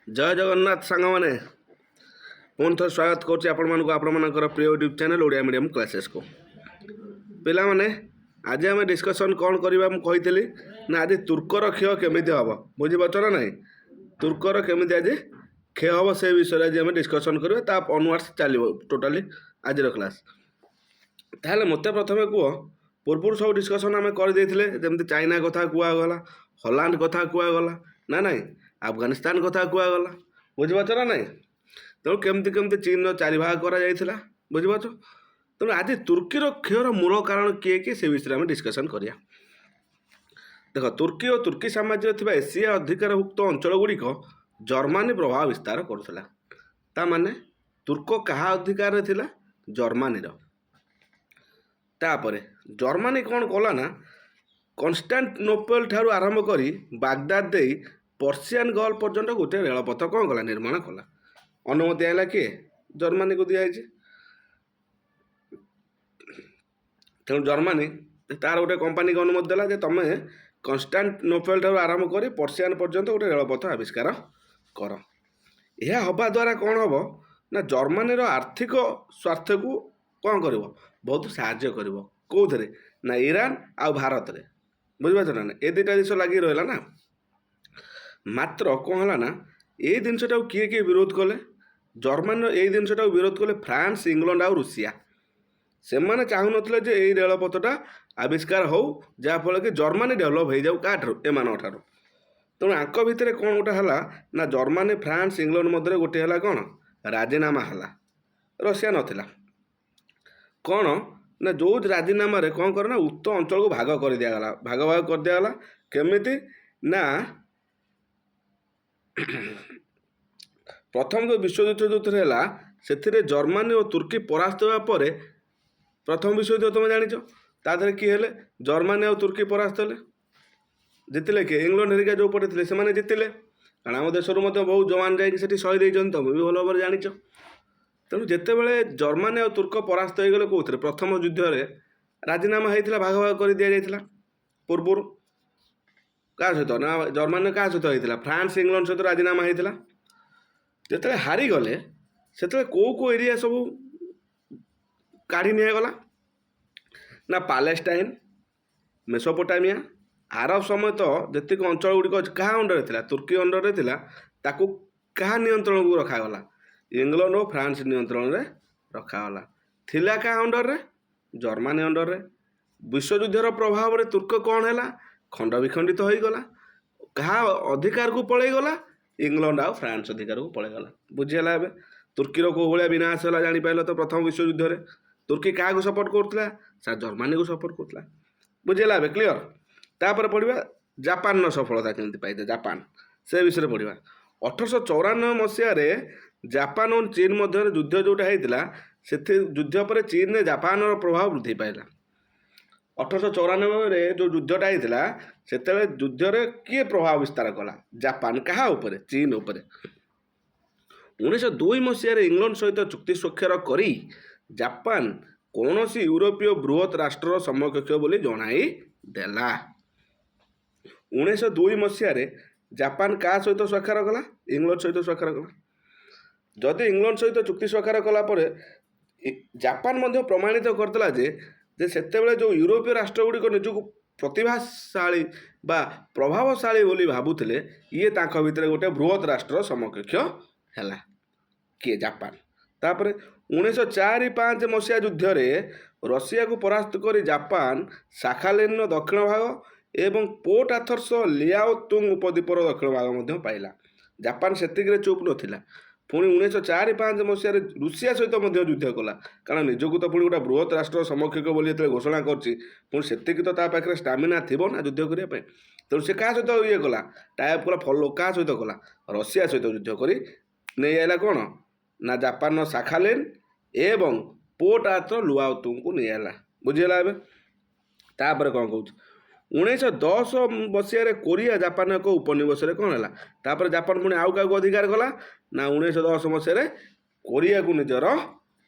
जय जगन्नाथ सांग मैंने पुणी थे स्वागत कर प्रिय YouTube channel Odia medium classes को पिला माने आज आम डिस्कसन कौन करवा मुझे ना आज तुर्कर क्षय केमी हम बुझीपार ना ना तुर्कर केमी आज क्षय हम से विषय आज आम डिस्कसन करवा अनवर्ड्स चलो टोटाली आज क्लास ताहले मत प्रथम कह पूर्व सब डिस्कसन आम करदे चाइना कथा कहगला हलांड कथा कहगला ना ना अफगानिस्तान कथा कहगला बुझीपार ना ना तेणु केमती केमती चीन चारि भाग कर बुझीपार तेणु आज तुर्कीर क्षयर मूल कारण किए कि से विषय में डिस्कसन करिया। देख तुर्की और तुर्की साम्राज्य थिबा एशिया अधिकारभुक्त अंचल गुड़िक जर्मानी प्रभाव विस्तार करुला ताने तुर्क कहा अधिकार थिला जर्मानीर तापरे जर्मानी कौन कला ना कन्स्टान्टिनोपल ठारू आरंभ करी बागदाद दे पर्सियान गल्फ पर्यंत गोटे रेलपथ कौन कला निर्माण कला अनुमति आला किए जर्मानी को दिखाई तेणु जर्मानी तार गोटे कंपानी को अनुमति देला जे तुम कन्स्टान्टिनोपल ठारू आरंभ करी पर्सियान पर्यंत गोटे रेलपथ आविष्कार कर यह हवा द्वारा कौन हम ना जर्मानीर आर्थिक स्वार्थ को कौन कर बहुत साहाय्य कर कौन ना ईरान आ भारत में बुझीपार ना ए दुटा देश लगी रहा ना मात्र कौन है ना ये जिनटा किए किए विरोध कले जर्मान ये जिनटा विरोध कले फ्रांस इंग्लैंड आ रूसिया से मैंने चाहू ना जे यही रेलपथटा आविष्कार हो जहाँफल कि जर्मानी डेभलप हो जाऊ क्या एम तेणु आंक भितर कौन गोटे है ना जर्मानी फ्रांस इंग्लैंड मध्य गोटे है कौन राजीनामा है रशिया नाला कौन ना जो राजीनामा कौन करना उक्त अंचल को भाग कर दिगला भाग भाग कर दिगला केमिति ना प्रथम जो विश्वयुद्ध जो से जर्मानी और तुर्की परास्त होगा प्रथम विश्वयुद्ध तुम जाच तादे किए हेले जर्मानी और तुर्की परास्त हेले जितले कि इंग्लैंड हेरिका जो पटे थे से जितले कारण आम देश बहुत जवान जाकि शहीद होती तुम भी भल भाव जाच तेणु जितेबले जर्मानी और तुर्क परास्त हो गले कौन प्रथम युद्ध में राजीनामा होता भाग भाग कर दि जाता पूर्व क्या सहित ना जर्मानी क्या सहित होता फ्रांस इंग्लैंड सहित राजीनामा होता जिते हारीगले से कौ एरिया सब काढ़ी निगला ना पालेस्टाइन मेसोपोटामिया आरब समेत जी अंचल गुड़िक क्या अंडर था तुर्की अंडर ताकू क्या नियंत्रण को रखागला इंग्लैंड और फ्रांस नियंत्रण में रखागला थिला क्या अंडर रे जर्मानी अंडर रे विश्वयुद्धर प्रभाव में तुर्क कौन है खंड विखंडित हो गला क्या अधिकार को पलैगला इंग्लैंड आ फ्रांस अधिकार को पलैगला बुझीगला ए तुर्कीर कौ भाया विनाश है जापार तो प्रथम विश्वयुद्ध में तुर्की क्या सपोर्ट करा जर्मानी को सपोर्ट करा बुझीगला ए क्लीयर तापर पढ़ा जापान सफलता केमती पाई जापान से विषय पढ़ा 1894 मसीह जापान और चीन मध्य युद्ध जोटा होता से युद्ध पर चीन में जापान प्रभाव वृद्धि पाइला 1894 जो युद्धटा होता से युद्ध में किए प्रभाव विस्तार कला जापान क्या उपर चीन उपर 1902 मसीह इंग्लैंड सहित चुक्ति स्वाक्षर करी जापान कौन सी यूरोपीय बृहत राष्ट्र समकक्ष बोली जनाई देला 1902 मसीह जापान क्या सहित स्वाक्षर कला इंग्लैंड सहित स्वाक्षर कला जदि इंग्लैंड सहित चुक्ति स्वाक्षर कलापर जापान मध्य प्रमाणित करदेला जे सेतेबेले जो यूरोपीय राष्ट्र गुड़िक निजक प्रतिभाशाली बा प्रभावशाली बोली भावुले ये तांको भितर गोटे बृहत राष्ट्र समकक्ष है किए जापान तापर 1904-05 मसीहा युद्ध में रशिया को परास्त कर जापान शाखालिन दक्षिण भाग एवं पोर्ट आथर्स लियाओतुंग उपद्वीपर दक्षिण भाग पाइला जापान से चुप नथिला पुणी 1904-05 मसीह रूसिया सहित युद्ध कला कारण निजक तो पुणी गोटे बृहत राष्ट्र समकक्ष बोली घोषणा कर तो पाखे स्टामिना थी ना युद्ध करने तेणु से क्या सहित ये कला टाइप कला फलो क्या सहित कला रशिया सहित युद्ध कर नहीं आला कौन ना जापान शाखालिन एवं पोर्ट आथर लुआओतुंग को नहीं आला बुझीगला ए तापर कौन कौच 1910 मसीह कोरिया जापान एक उपनिवेश कौन है तापर जापान पुणी आउ क्या अधिकार कला ना 1910 मसीह कोरिया को निजर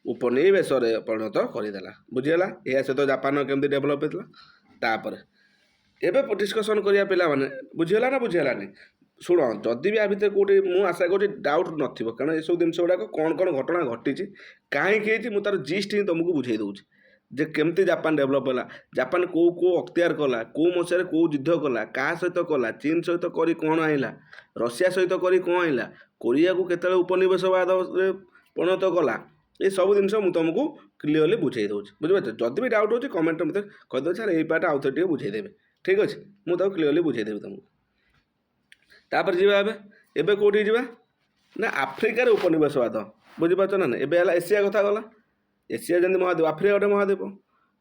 उपनिवेश परिणत करदेला बुझीगला यह सहित जापान केमती डेभलप होता तापर एबे डिस्कसन करिया पिला माने बुझीगला ना बुझीगलानी ଶୁଣ ଯଦି ବି ଆ ଭିତରେ କେଉଁଠି ମୁଁ ଆଶା କରୁଛି ଡାଉଟ୍ ନଥିବ, କାରଣ ଏସବୁ ଜିନିଷ ଗୁଡ଼ାକ କ'ଣ କ'ଣ ଘଟଣା ଘଟିଛି କାହିଁକି ହେଇଛି ମୁଁ ତାର ଜିଷ୍ଟ ହିଁ ତୁମକୁ ବୁଝେଇ ଦେଉଛି ଯେ କେମିତି ଜାପାନ ଡେଭଲପ୍ ହେଲା, ଜାପାନ କେଉଁ କେଉଁ ଅକ୍ତିଆର କଲା, କେଉଁ ମସିହାରେ କେଉଁ ଯୁଦ୍ଧ କଲା, କାହା ସହିତ କଲା, ଚୀନ ସହିତ କରି କ'ଣ ଆଣିଲା, ରଷିଆ ସହିତ କରି କ'ଣ ଆଣିଲା, କୋରିଆକୁ କେତେବେଳେ ଉପନିବେଶବାଦରେ ପରିଣତ କଲା, ଏସବୁ ଜିନିଷ ମୁଁ ତୁମକୁ କ୍ଲିଅରଲି ବୁଝେଇ ଦେଉଛି। ବୁଝିପାରୁଛ? ଯଦି ବି ଡାଉଟ୍ ହେଉଛି କମେଣ୍ଟରେ ମୋତେ କହିଦେଉଛି ସାର୍ ଏଇ ପାର୍ଟ ଆଉଥରେ ଟିକେ ବୁଝେଇଦେବେ। ଠିକ୍ ଅଛି, ମୁଁ ତାକୁ କ୍ଲିଅରଲି ବୁଝେଇଦେବି ତୁମକୁ। ତାପରେ ଯିବା ଏବେ କେଉଁଠିକି ଯିବା ନା ଆଫ୍ରିକାରେ ଉପନିବେଶବାଦ। ବୁଝିପାରୁଛ ନା? ଏବେ ହେଲା ଏସିଆ କଥା ଗଲା। ଏସିଆ ଯେମିତି ମହାଦ୍ୱୀପ, ଆଫ୍ରିକା ଗୋଟେ ମହାଦ୍ୱୀପ।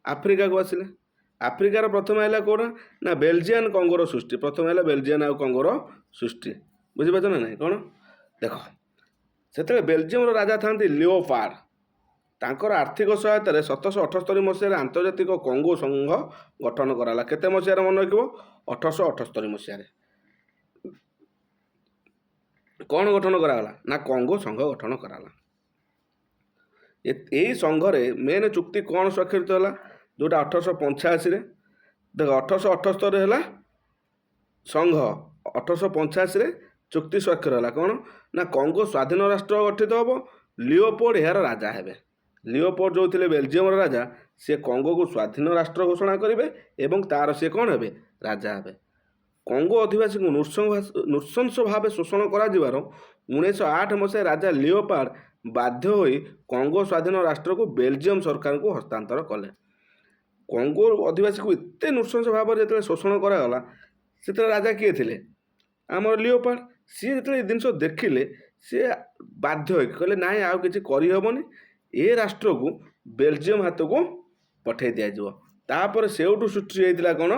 ଆଫ୍ରିକାକୁ ଆସିଲେ ଆଫ୍ରିକାର ପ୍ରଥମେ ହେଲା କେଉଁଟା ନା ବେଲଜିଆନ୍ କଙ୍ଗୋର ସୃଷ୍ଟି। ପ୍ରଥମେ ହେଲା ବେଲଜିଆନ୍ ଆଉ କଙ୍ଗୋର ସୃଷ୍ଟି। ବୁଝିପାରୁଛ ନା ନାହିଁ? କ'ଣ ଦେଖ, ସେତେବେଳେ ବେଲଜିୟମର ରାଜା ଥାନ୍ତି ଲିଓପାର୍ଡ। ତାଙ୍କର ଆର୍ଥିକ ସହାୟତାରେ 1778 ମସିହାରେ ଆନ୍ତର୍ଜାତିକ କଙ୍ଗୋ ସଂଘ ଗଠନ କରାଗଲା। କେତେ ମସିହାରେ ମନେ ରଖିବ? 1878 ମସିହାରେ। କ'ଣ ଗଠନ କରାଗଲା ନା କଙ୍ଗୋ ସଂଘ ଗଠନ କରାଗଲା। ଏହି ସଂଘରେ ମେନ୍ ଚୁକ୍ତି କ'ଣ ସ୍ୱାକ୍ଷରିତ ହେଲା ଯେଉଁଟା 1885ରେ। ଦେଖ 1878ରେ ହେଲା ସଂଘ, 1885ରେ ଚୁକ୍ତି ସ୍ୱାକ୍ଷର ହେଲା। କ'ଣ ନା କଙ୍ଗୋ ସ୍ୱାଧୀନ ରାଷ୍ଟ୍ର ଗଠିତ ହେବ, ଲିଓପୋଲ୍ଡ ଏହାର ରାଜା ହେବେ। ଲିଓପୋଲ୍ଡ ଯେଉଁ ଥିଲେ ବେଲଜିୟମର ରାଜା, ସେ କଙ୍ଗୋକୁ ସ୍ୱାଧୀନ ରାଷ୍ଟ୍ର ଘୋଷଣା କରିବେ ଏବଂ ତାର ସେ କ'ଣ ହେବେ? ରାଜା ହେବେ। କଙ୍ଗୋ ଅଧିବାସୀଙ୍କୁ ନୃଶଂସ ଭାବେ ଶୋଷଣ କରାଯିବାର 1908 ମସିହାରେ ରାଜା ଲିଓପାର୍ଡ ବାଧ୍ୟ ହୋଇ କଙ୍ଗୋ ସ୍ୱାଧୀନ ରାଷ୍ଟ୍ରକୁ ବେଲଜିୟମ ସରକାରଙ୍କୁ ହସ୍ତାନ୍ତର କଲେ। କଙ୍ଗୋ ଅଧିବାସୀକୁ ଏତେ ନୃଶଂସ ଭାବରେ ଯେତେବେଳେ ଶୋଷଣ କରାଗଲା, ସେତେବେଳେ ରାଜା କିଏ ଥିଲେ? ଆମର ଲିଓପାର୍ଡ। ସିଏ ଯେତେବେଳେ ଏ ଜିନିଷ ଦେଖିଲେ, ସିଏ ବାଧ୍ୟ ହୋଇକି କହିଲେ ନାଇଁ ଆଉ କିଛି କରିହେବନି, ଏ ରାଷ୍ଟ୍ରକୁ ବେଲଜିୟମ ହାତକୁ ପଠାଇ ଦିଆଯିବ। ତାପରେ ସେଇଠୁ ସୃଷ୍ଟି ହେଇଥିଲା କ'ଣ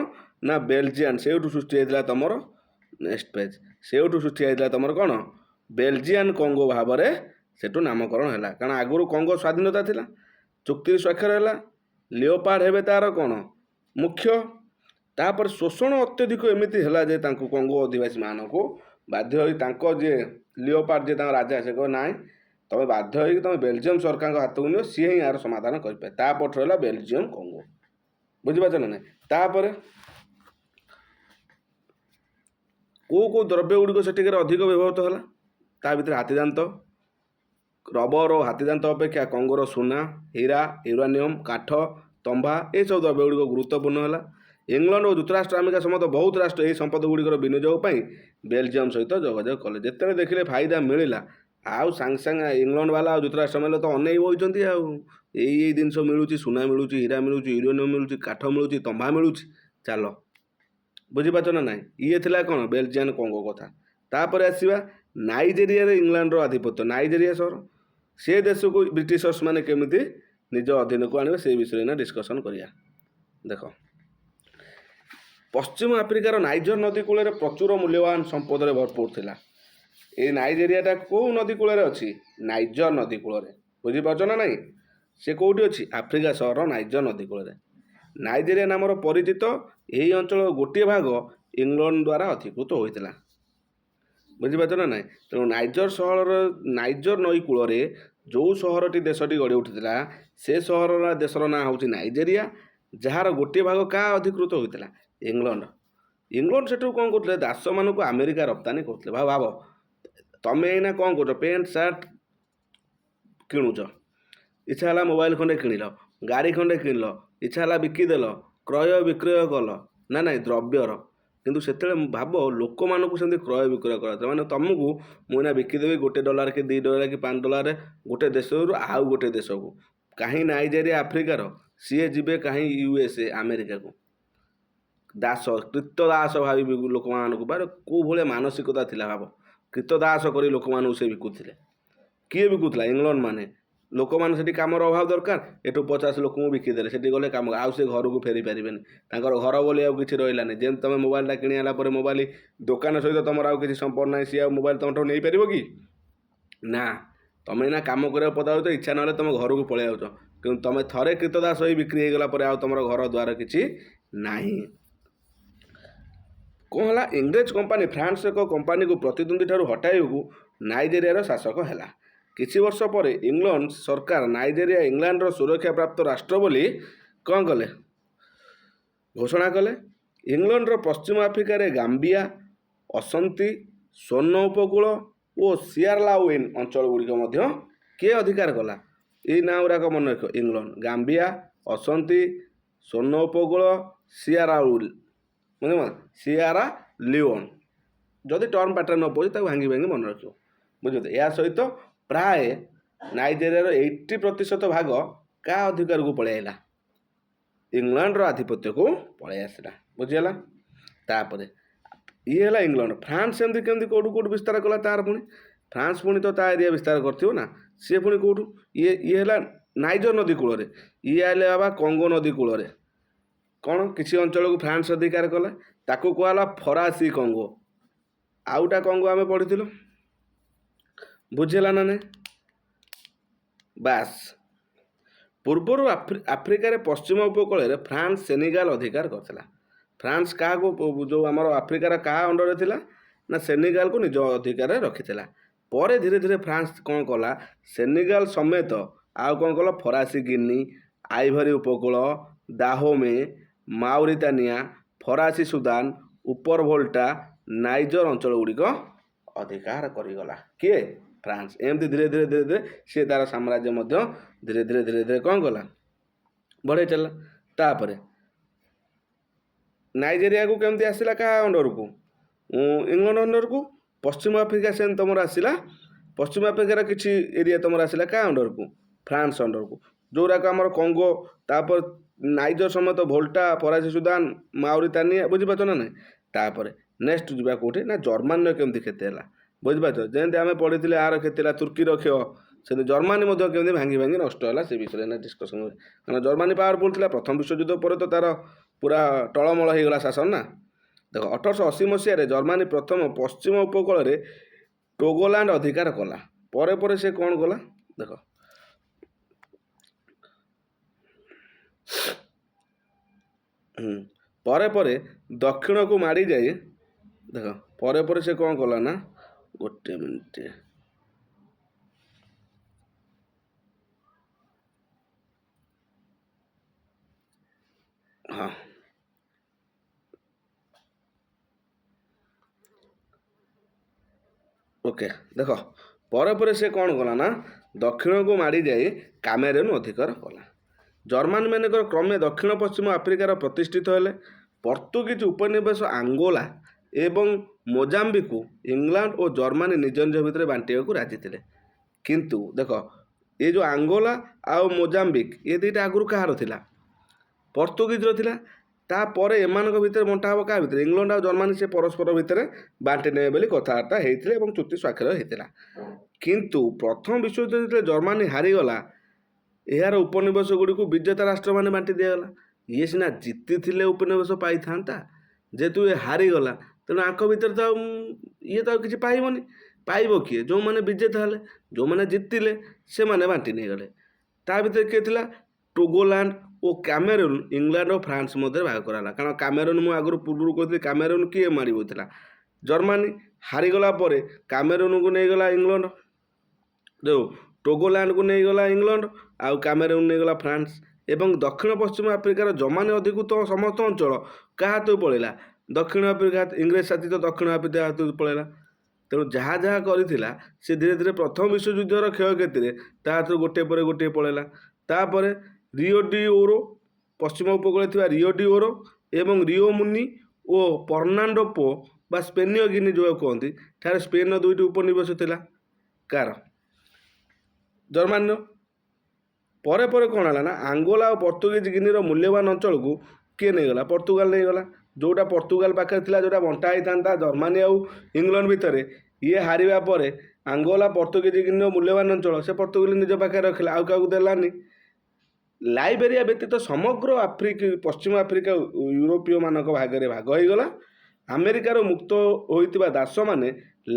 ନା ବେଲଜିଆନ୍। ସେଇଠୁ ସୃଷ୍ଟି ହେଇଥିଲା ତୁମର ନେକ୍ସଟ ପେଜ୍। ସେଇଠୁ ସୃଷ୍ଟି ହେଇଥିଲା ତୁମର କ'ଣ ବେଲଜିଆନ୍ କଙ୍ଗୋ ଭାବରେ ସେଠୁ ନାମକରଣ ହେଲା। କାରଣ ଆଗରୁ କଙ୍ଗୋ ସ୍ୱାଧୀନତା ଥିଲା। ଚୁକ୍ତି ସ୍ୱାକ୍ଷର ହେଲା, ଲିଓପାର୍ଡ ହେବେ ତାର କ'ଣ ମୁଖ୍ୟ। ତାପରେ ଶୋଷଣ ଅତ୍ୟଧିକ ଏମିତି ହେଲା ଯେ ତାଙ୍କୁ କଙ୍ଗୋ ଅଧିବାସୀମାନଙ୍କୁ ବାଧ୍ୟ ହୋଇ ତାଙ୍କ ଯିଏ ଲିଓପାର୍ଡ ଯିଏ ତାଙ୍କ ରାଜା, ସେ କହିବ ନାଇଁ ତମେ ବାଧ୍ୟ ହୋଇକି ତମେ ବେଲଜିୟମ ସରକାରଙ୍କ ହାତକୁ ନିଅ, ସିଏ ହିଁ ଏହାର ସମାଧାନ କରିପାରେ। ତାପରଠୁ ହେଲା ବେଲଜିୟମ କଙ୍ଗୋ। ବୁଝିପାରୁଛ ନା ନାହିଁ? ତାପରେ କେଉଁ କେଉଁ ଦ୍ରବ୍ୟ ଗୁଡ଼ିକ ସେଠିକାର ଅଧିକ ବ୍ୟବହୃତ ହେଲା? ତା ଭିତରେ ହାତୀଦାନ୍ତ, ରବର ଓ ହାତୀଦାନ୍ତ ଅପେକ୍ଷା କଙ୍ଗୋର ସୁନା, ହୀରା, ୟୁରାନିୟମ୍, କାଠ, ତମ୍ବା ଏସବୁ ଦ୍ରବ୍ୟ ଗୁଡ଼ିକ ଗୁରୁତ୍ୱପୂର୍ଣ୍ଣ ହେଲା। ଇଂଲଣ୍ଡ ଓ ଯୁକ୍ତରାଷ୍ଟ୍ର ଆମେରିକା ସମେତ ବହୁତ ରାଷ୍ଟ୍ର ଏହି ସମ୍ପଦ ଗୁଡ଼ିକର ବିନିଯୋଗ ପାଇଁ ବେଲଜିୟମ ସହିତ ଯୋଗାଯୋଗ କଲେ। ଯେତେବେଳେ ଦେଖିଲେ ଫାଇଦା ମିଳିଲା, ଆଉ ସାଙ୍ଗେ ସାଙ୍ଗେ ଇଂଲଣ୍ଡ ବାଲା ଆଉ ଯୁକ୍ତରାଷ୍ଟ୍ର ବାଲା ତ ଅନେଇ ବଇଛନ୍ତି ଆଉ ଏଇ ଜିନିଷ ମିଳୁଛି, ସୁନା ମିଳୁଛି, ହୀରା ମିଳୁଛି, ୟୁରାନିୟମ୍ ମିଳୁଛି, କାଠ ମିଳୁଛି, ତମ୍ବା ମିଳୁଛି, ଚାଲ। ବୁଝିପାରୁଛ ନା ନାହିଁ? ଇଏ ଥିଲା କ'ଣ ବେଲଜିଆନ୍ କଙ୍ଗୋ କଥା। ତାପରେ ଆସିବା ନାଇଜେରିଆରେ ଇଂଲଣ୍ଡର ଆଧିପତ୍ୟ। ନାଇଜେରିଆ ସହର, ସେ ଦେଶକୁ ବ୍ରିଟିଶର୍ସ ମାନେ କେମିତି ନିଜ ଅଧୀନକୁ ଆଣିବେ ସେଇ ବିଷୟରେ ନା ଡିସ୍କସନ୍ କରିବା। ଦେଖ, ପଶ୍ଚିମ ଆଫ୍ରିକାର ନାଇଜର ନଦୀ କୂଳରେ ପ୍ରଚୁର ମୂଲ୍ୟବାନ ସମ୍ପଦରେ ଭରପୁର ଥିଲା। ଏଇ ନାଇଜେରିଆଟା କେଉଁ ନଦୀ କୂଳରେ ଅଛି? ନାଇଜର ନଦୀ କୂଳରେ। ବୁଝିପାରୁଛ ନା ନାହିଁ? ସେ କେଉଁଠି ଅଛି? ଆଫ୍ରିକା ସହର ନାଇଜର ନଦୀ କୂଳରେ। ନାଇଜେରିଆ ନାମର ପରିଚିତ ଏହି ଅଞ୍ଚଳର ଗୋଟିଏ ଭାଗ ଇଂଲଣ୍ଡ ଦ୍ୱାରା ଅଧିକୃତ ହୋଇଥିଲା। ବୁଝିପାରୁଛ ନା ନାହିଁ? ତେଣୁ ନାଇଜର ନଈ କୂଳରେ ଯେଉଁ ସହରଟି ଦେଶଟି ଗଢ଼ି ଉଠିଥିଲା, ସେ ଦେଶର ନାଁ ହେଉଛି ନାଇଜେରିଆ, ଯାହାର ଗୋଟିଏ ଭାଗ କାହା ଅଧିକୃତ ହୋଇଥିଲା? ଇଂଲଣ୍ଡ। ଇଂଲଣ୍ଡ ସେଠୁ କ'ଣ କରୁଥିଲେ? ଦାସମାନଙ୍କୁ ଆମେରିକା ରପ୍ତାନି କରୁଥିଲେ। ଭାବ ତମେ ଏଇନା କ'ଣ କରୁଛ? ପ୍ୟାଣ୍ଟ ସାର୍ଟ କିଣୁଛ, ଇଚ୍ଛା ହେଲା ମୋବାଇଲ ଖଣ୍ଡେ କିଣିଲ, ଗାଡ଼ି ଖଣ୍ଡେ କିଣିଲ, ଇଚ୍ଛା ହେଲା ବିକିଦେଲ, କ୍ରୟ ବିକ୍ରୟ କଲ ନା ନାହିଁ ଦ୍ରବ୍ୟର। କିନ୍ତୁ ସେତେବେଳେ ଭାବ ଲୋକମାନଙ୍କୁ ସେମିତି କ୍ରୟ ବିକ୍ରୟ କରାଯାଉଥିଲା। ମାନେ ତୁମକୁ ମୁଁ ଏଇନା ବିକିଦେବି $1 କି $2 କି $5 ଗୋଟେ ଦେଶରୁ ଆଉ ଗୋଟେ ଦେଶକୁ। କାହିଁ ନାଇଜେରିଆ ଆଫ୍ରିକାର, ସିଏ ଯିବେ କାହିଁ USA ଆମେରିକାକୁ। ଦାସ, କ୍ରୀତଦାସ ଭାବି ଲୋକମାନଙ୍କୁ, ବା କେଉଁ ଭଳିଆ ମାନସିକତା ଥିଲା ଭାବ। କ୍ରୀତଦାସ କରି ଲୋକମାନଙ୍କୁ ସେ ବିକୁଥିଲେ। କିଏ ବିକୁଥିଲା? ଇଂଲଣ୍ଡ ମାନେ। ଲୋକମାନେ ସେଠି କାମର ଅଭାବ ଦରକାର, ଏଠୁ 50 ଲୋକଙ୍କୁ ବିକିଦେଲେ, ସେଠି ଗଲେ କାମ, ଆଉ ସେ ଘରକୁ ଫେରି ପାରିବେନି। ତାଙ୍କର ଘର ବୋଲି ଆଉ କିଛି ରହିଲାନି। ଯେମିତି ତୁମେ ମୋବାଇଲଟା କିଣି ଆଣିଲା ପରେ ମୋବାଇଲ ଦୋକାନ ସହିତ ତୁମର ଆଉ କିଛି ସମ୍ପର୍କ ନାହିଁ, ସିଏ ଆଉ ମୋବାଇଲ ତୁମଠୁ ନେଇପାରିବ କି? ନା, ତୁମେ ଏଇନା କାମ କରିବାକୁ ପଦାଉଛ, ଇଚ୍ଛା ନହେଲେ ତୁମ ଘରକୁ ପଳେଇ ଯାଉଛ। କିନ୍ତୁ ତୁମେ ଥରେ କ୍ରୀତଦାସ ହୋଇ ବିକ୍ରି ହେଇଗଲା ପରେ ଆଉ ତୁମର ଘର ଦ୍ୱାର କିଛି ନାହିଁ। କ'ଣ ହେଲା? ଇଂରେଜ କମ୍ପାନୀ ଫ୍ରାନ୍ସର ଏକ କମ୍ପାନୀକୁ ପ୍ରତିଦ୍ୱନ୍ଦ୍ୱୀ ଠାରୁ ହଟାଇବାକୁ ନାଇଜେରିଆର ଶାସକ ହେଲା। କିଛି ବର୍ଷ ପରେ ଇଂଲଣ୍ଡ ସରକାର ନାଇଜେରିଆ ଇଂଲଣ୍ଡର ସୁରକ୍ଷା ପ୍ରାପ୍ତ ରାଷ୍ଟ୍ର ବୋଲି କ'ଣ କଲେ? ଘୋଷଣା କଲେ। ଇଂଲଣ୍ଡର ପଶ୍ଚିମ ଆଫ୍ରିକାରେ ଗାମ୍ବିଆ, ଅସନ୍ତି, ସ୍ୱର୍ଣ୍ଣ ଉପକୂଳ ଓ ସିଆର୍ଲାଉଇନ୍ ଅଞ୍ଚଳ ଗୁଡ଼ିକ ମଧ୍ୟ କିଏ ଅଧିକାର କଲା? ଏଇ ନାଁ ଗୁଡ଼ାକ ମନେ ରଖିବ। ଇଂଲଣ୍ଡ, ଗାମ୍ବିଆ, ଅସନ୍ତି, ସ୍ୱର୍ଣ୍ଣ ଉପକୂଳ, ସିଆରା ଲିଓନ୍। ଯଦି ଟର୍ମ ପାଟର୍ନ ନ ପଡ଼ୁଛି ତାକୁ ଭାଙ୍ଗି ମନେ ରଖିବ। ବୁଝିଲେ? ଏହା ସହିତ ପ୍ରାୟ ନାଇଜେରିଆର 80% ଭାଗ କାହା ଅଧିକାରକୁ ପଳେଇ ଆସିଲା? ଇଂଲଣ୍ଡର ଆଧିପତ୍ୟକୁ ପଳେଇ ଆସିଲା। ବୁଝିଗଲା? ତାପରେ ଇଏ ହେଲା ଇଂଲଣ୍ଡ। ଫ୍ରାନ୍ସ ସେମିତି କେମିତି କେଉଁଠୁ ବିସ୍ତାର କଲା ତାର ପୁଣି? ଫ୍ରାନ୍ସ ପୁଣି ତ ତା ଏରିଆ ବିସ୍ତାର କରିଥିବ ନା। ସିଏ ପୁଣି କେଉଁଠୁ? ଇଏ ହେଲା ନାଇଜର ନଦୀ କୂଳରେ। ଇଏ ହେଲେ ବାବା କଙ୍ଗୋ ନଦୀ କୂଳରେ। କ'ଣ କିଛି ଅଞ୍ଚଳକୁ ଫ୍ରାନ୍ସ ଅଧିକାର କଲା, ତାକୁ କୁହାଗଲା ଫରାସୀ କଙ୍ଗୋ। ଆଉଟା କଙ୍ଗୋ ଆମେ ପଢ଼ିଥିଲୁ। ବୁଝିଲା ନା ନାହିଁ? ବାସ୍। ପୂର୍ବରୁ ଆଫ୍ରିକାରେ ପଶ୍ଚିମ ଉପକୂଳରେ ଫ୍ରାନ୍ସ ସେନେଗାଲ ଅଧିକାର କରିଥିଲା। ଫ୍ରାନ୍ସ କାହାକୁ, ଯେଉଁ ଆମର ଆଫ୍ରିକାର କାହା ଅଣ୍ଡରରେ ଥିଲା ନା ସେନେଗାଲକୁ ନିଜ ଅଧିକାରରେ ରଖିଥିଲା। ପରେ ଧୀରେ ଧୀରେ ଫ୍ରାନ୍ସ କ'ଣ କଲା, ସେନେଗାଲ ସମେତ ଆଉ କ'ଣ କଲା, ଫରାସୀ ଗିନି, ଆଇଭରି ଉପକୂଳ, ଦାହୋମେ, ମାଉରିତାନିଆ, ଫରାସୀ ସୁଦାନ, ଉପର ଭୋଲ୍ଟା, ନାଇଜର ଅଞ୍ଚଳ ଗୁଡ଼ିକ ଅଧିକାର କରିଗଲା। କିଏ? ଫ୍ରାନ୍ସ। ଏମିତି ଧୀରେ ଧୀରେ ସିଏ ତାର ସାମ୍ରାଜ୍ୟ ମଧ୍ୟ ଧୀରେ ଧୀରେ କ'ଣ କଲା, ବଢ଼େଇ ଚାଲିଲା। ତାପରେ ନାଇଜେରିଆକୁ କେମିତି ଆସିଲା କାହା ଅଣ୍ଡରକୁ? ଇଂଲଣ୍ଡ ଅଣ୍ଡରକୁ। ପଶ୍ଚିମ ଆଫ୍ରିକା ସେମିତି ତୁମର ଆସିଲା। ପଶ୍ଚିମ ଆଫ୍ରିକାର କିଛି ଏରିଆ ତୁମର ଆସିଲା କାହା ଅଣ୍ଡରକୁ? ଫ୍ରାନ୍ସ ଅଣ୍ଡରକୁ। ଯେଉଁଗୁଡ଼ାକ ଆମର କଙ୍ଗୋ, ତାପରେ ନାଇଜର ସମେତ ଭୋଲ୍ଟା, ଫରାସୀ ସୁଦାନ, ମାଉରିତାନିଆ। ବୁଝିପାରୁଛ ନା ନାହିଁ? ତାପରେ ନେକ୍ସଟ ଯିବା କେଉଁଠି ନା ଜର୍ମାନୀର କେମିତି କ୍ଷତି ହେଲା। ବୁଝିପାରୁଛ? ଯେମିତି ଆମେ ପଢ଼ିଥିଲେ ଆର କ୍ଷତି ହେଲା ତୁର୍କୀର କ୍ଷୟ, ସେମିତି ଜର୍ମାନୀ ମଧ୍ୟ କେମିତି ଭାଙ୍ଗି ନଷ୍ଟ ହେଲା ସେ ବିଷୟରେ ଡିସ୍କସନ୍ ହୁଏ। କାରଣ ଜର୍ମାନୀ ପାୱାରଫୁଲ୍ ଥିଲା। ପ୍ରଥମ ବିଶ୍ୱଯୁଦ୍ଧ ପରେ ତ ତାର ପୁରା ଟଳମଳ ହେଇଗଲା ଶାସନ ନା। ଦେଖ 1880 ମସିହାରେ ଜର୍ମାନୀ ପ୍ରଥମ ପଶ୍ଚିମ ଉପକୂଳରେ ଟୋଗୋଲାଣ୍ଡ ଅଧିକାର କଲା। ପରେ ପରେ ସେ କ'ଣ କଲା ଦେଖ, ପରେ ଦକ୍ଷିଣକୁ ମାଡ଼ି ଯାଇ ଦେଖ ପରେ ସେ କ'ଣ କଲା ନା, ଗୋଟେ ମିନିଟ୍, ହଁ ଓକେ। ଦେଖ ପରେ ସେ କ'ଣ କଲା ନା, ଦକ୍ଷିଣକୁ ମାଡ଼ି ଯାଇ କାମେରୁନ୍ ଅଧିକାର କଲା। ଜର୍ମାନୀ ମାନଙ୍କର କ୍ରମେ ଦକ୍ଷିଣ ପଶ୍ଚିମ ଆଫ୍ରିକାର ପ୍ରତିଷ୍ଠିତ ହେଲେ। ପର୍ତ୍ତୁଗୀଜ ଉପନିବେଶ ଆଙ୍ଗୋଲା ଏବଂ ମୋଜାମ୍ବିକୁ ଇଂଲଣ୍ଡ ଓ ଜର୍ମାନୀ ନିଜ ନିଜ ଭିତରେ ବାଣ୍ଟିବାକୁ ରାଜି ଥିଲେ। କିନ୍ତୁ ଦେଖ ଏ ଯେଉଁ ଆଙ୍ଗୋଲା ଆଉ ମୋଜାମ୍ବିକ ଏ ଦୁଇଟା ଆଗରୁ କାହାର ଥିଲା? ପର୍ତ୍ତୁଗୀଜର ଥିଲା। ତାପରେ ଏମାନଙ୍କ ଭିତରେ ବଣ୍ଟା ହେବ କାହା ଭିତରେ? ଇଂଲଣ୍ଡ ଆଉ ଜର୍ମାନୀ ସେ ପରସ୍ପର ଭିତରେ ବାଣ୍ଟି ନେବେ ବୋଲି କଥାବାର୍ତ୍ତା ହେଇଥିଲେ ଏବଂ ଚୁକ୍ତି ସ୍ୱାକ୍ଷର ହେଇଥିଲା। କିନ୍ତୁ ପ୍ରଥମ ବିଶ୍ୱଯୁଦ୍ଧ ଯେତେବେଳେ ଜର୍ମାନୀ ହାରିଗଲା, ଏହାର ଉପନିବେଶ ଗୁଡ଼ିକୁ ବିଜେତା ରାଷ୍ଟ୍ରମାନେ ବାଣ୍ଟି ଦିଆଗଲା। ଇଏ ସିନା ଜିତିଥିଲେ ଉପନିବେଶ ପାଇଥାନ୍ତା, ଯେହେତୁ ଏ ହାରିଗଲା ତେଣୁ ଆଙ୍କ ଭିତରେ ତ ଇଏ ତ ଆଉ କିଛି ପାଇବନି। ପାଇବ କିଏ? ଯେଉଁମାନେ ବିଜେତା ହେଲେ। ଯେଉଁମାନେ ଜିତିଲେ ସେମାନେ ବାଣ୍ଟି ନେଇଗଲେ। ତା ଭିତରେ କିଏ ଥିଲା? ଟୋଗୋଲାଣ୍ଡ ଓ କାମେରୁନ୍ ଇଂଲଣ୍ଡ ଓ ଫ୍ରାନ୍ସ ମଧ୍ୟରେ ଭାଗ କରାଗଲା। କାରଣ କାମେରୁନ୍ ମୁଁ ଆଗରୁ ପୂର୍ବରୁ କହିଥିଲି, କାମେରୁନ୍ କିଏ ମାଡ଼ି ବସିଥିଲା? ଜର୍ମାନୀ। ହାରିଗଲା ପରେ କାମେରୁନ୍କୁ ନେଇଗଲା ଇଂଲଣ୍ଡ, ଯେଉଁ ଟୋଗୋଲାଣ୍ଡକୁ ନେଇଗଲା ଇଂଲଣ୍ଡ, ଆଉ କାମେରୁନ୍ ନେଇଗଲା ଫ୍ରାନ୍ସ। ଏବଂ ଦକ୍ଷିଣ ପଶ୍ଚିମ ଆଫ୍ରିକାର ଜର୍ମାନୀ ଅଧିକୃତ ସମସ୍ତ ଅଞ୍ଚଳ କାହା ହାତକୁ ପଳେଇଲା? ଦକ୍ଷିଣ ଆଫ୍ରିକା, ଇଂରେଜ ଶାସିତ ଦକ୍ଷିଣ ଆଫ୍ରିକା ହାତକୁ ପଳେଇଲା। ତେଣୁ ଯାହା ଯାହା କରିଥିଲା ସେ ଧୀରେ ଧୀରେ ପ୍ରଥମ ବିଶ୍ୱଯୁଦ୍ଧର କ୍ଷୟକ୍ଷତିରେ ତା ହାତରୁ ଗୋଟିଏ ପରେ ଗୋଟିଏ ପଳେଇଲା। ତାପରେ ରିଓ ଡି ଓରୋ, ପଶ୍ଚିମ ଉପକୂଳରେ ଥିବା ରିଓ ଡି ଓରୋ ଏବଂ ରିଓ ମୁନି ଓ ପର୍ଣ୍ଣାଣ୍ଡୋପୋ ବା ସ୍ପେନୀୟ ଗିନି ଯେଉଁ କୁହନ୍ତି, ଠାରେ ସ୍ପେନ୍ର ଦୁଇଟି ଉପନିବେଶ ଥିଲା। କାହାର? ଜର୍ମାନୀର। ପରେ କ'ଣ ହେଲା ନା, ଆଙ୍ଗୋଲା ଓ ପର୍ତ୍ତୁଗୀଜ ଗିନିର ମୂଲ୍ୟବାନ ଅଞ୍ଚଳକୁ କିଏ ନେଇଗଲା? ପର୍ତ୍ତୁଗାଲ ନେଇଗଲା। ଯେଉଁଟା ପର୍ତ୍ତୁଗାଲ ପାଖରେ ଥିଲା, ଯେଉଁଟା ବଣ୍ଟା ହେଇଥାନ୍ତା ଜର୍ମାନୀ ଆଉ ଇଂଲଣ୍ଡ ଭିତରେ, ଇଏ ହାରିବା ପରେ ଆଙ୍ଗୋଲା ପର୍ତ୍ତୁଗୀଜ ଗିନିର ମୂଲ୍ୟବାନ ଅଞ୍ଚଳ ସେ ପର୍ତ୍ତୁଗାଲ ନିଜ ପାଖରେ ରଖିଲା, ଆଉ କାହାକୁ ଦେଲାନି। ଲାଇବେରିଆ ବ୍ୟତୀତ ସମଗ୍ର ପଶ୍ଚିମ ଆଫ୍ରିକା ୟୁରୋପୀୟ ମାନଙ୍କ ଭାଗରେ ଭାଗ ହୋଇଗଲା। ଆମେରିକାର ମୁକ୍ତ ହୋଇଥିବା ଦାସମାନେ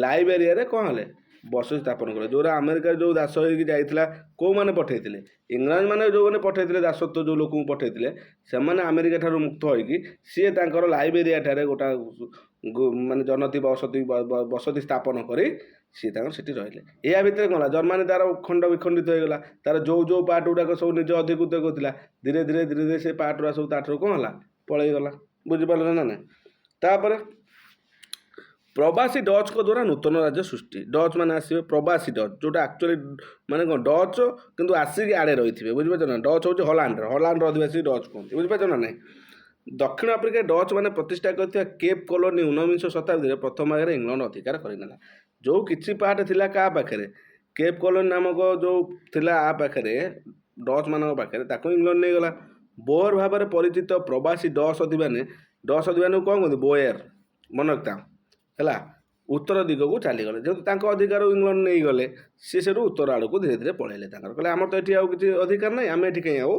ଲାଇବେରିଆରେ କ'ଣ ହେଲେ? ବସତି ସ୍ଥାପନ କଲେ। ଯେଉଁଟା ଆମେରିକାରେ ଯେଉଁ ଦାସ ହେଇକି ଯାଇଥିଲା, କେଉଁମାନେ ପଠାଇଥିଲେ? ଇଂରେଜ ମାନେ ଯେଉଁମାନେ ପଠାଇଥିଲେ, ଦାସତ୍ୱ ଯେଉଁ ଲୋକଙ୍କୁ ପଠାଇଥିଲେ, ସେମାନେ ଆମେରିକା ଠାରୁ ମୁକ୍ତ ହୋଇକି ସିଏ ତାଙ୍କର ଲାଇବେରିଆ ଠାରେ ଗୋଟା ମାନେ ଜନତି ବସତି ସ୍ଥାପନ କରି ସିଏ ତାଙ୍କର ସେଠି ରହିଲେ। ଏହା ଭିତରେ କ'ଣ ହେଲା? ଜର୍ମାନୀ ତାର ଖଣ୍ଡ ବିଖଣ୍ଡିତ ହୋଇଗଲା। ତାର ଯେଉଁ ପାର୍ଟ ଗୁଡ଼ାକ ସବୁ ନିଜ ଅଧିକୃତ କରୁଥିଲା, ଧୀରେ ଧୀରେ ସେ ପାର୍ଟ ଗୁଡ଼ା ସବୁ ତାଠାରୁ କ'ଣ ହେଲା? ପଳେଇଗଲା। ବୁଝିପାରିଲ ନା ନାହିଁ? ତାପରେ ପ୍ରବାସୀ ଡଚ୍ଙ୍କ ଦ୍ୱାରା ନୂତନ ରାଜ୍ୟ ସୃଷ୍ଟି। ଡଚ୍ ମାନେ ଆସିବେ, ପ୍ରବାସୀ ଡଚ୍ ଯେଉଁଟା ଆକ୍ଚୁଆଲି ମାନେ କ'ଣ ଡଚ୍ କିନ୍ତୁ ଆସିକି ଆଡ଼େ ରହିଥିବେ, ବୁଝିପାରୁଛ ନା। ଡଚ୍ ହେଉଛି ହଲାଣ୍ଡର ଅଧିବାସୀ ଡଚ୍ କୁହନ୍ତି, ବୁଝିପାରୁଛ ନା ନାହିଁ। ଦକ୍ଷିଣ ଆଫ୍ରିକା ଡଚ୍ ମାନେ ପ୍ରତିଷ୍ଠା କରିଥିବା କେପ୍ କଲୋନି 19 ଶତାବ୍ଦୀରେ ପ୍ରଥମ ଭାଗରେ ଇଂଲଣ୍ଡ ଅଧିକାର କରିନେଲା। ଯେଉଁ କିଛି ପାର୍ଟ ଥିଲା କାହା ପାଖରେ, କେପ୍ କଲୋନି ନାମକ ଯେଉଁ ଥିଲା ଆ ପାଖରେ, ଡଚ୍ ମାନଙ୍କ ପାଖରେ, ତାକୁ ଇଂଲଣ୍ଡ ନେଇଗଲା। ବୋୟର ଭାବରେ ପରିଚିତ ପ୍ରବାସୀ ଡଚ୍ ଅଧିବାନୀକୁ କ'ଣ କୁହନ୍ତି, ବୋୟର, ମନେ ରଖିଥାଅ ହେଲା। ଉତ୍ତର ଦିଗକୁ ଚାଲିଗଲେ, ଯେହେତୁ ତାଙ୍କ ଅଧିକାର ଇଂଲଣ୍ଡ ନେଇଗଲେ, ସିଏ ସେଠୁ ଉତ୍ତର ଆଡ଼କୁ ଧୀରେ ଧୀରେ ପଳେଇଲେ। ତାଙ୍କର କହିଲେ ଆମର ତ ଏଠି ଆଉ କିଛି ଅଧିକାର ନାହିଁ, ଆମେ ଏଠି କାହିଁ ଆଉ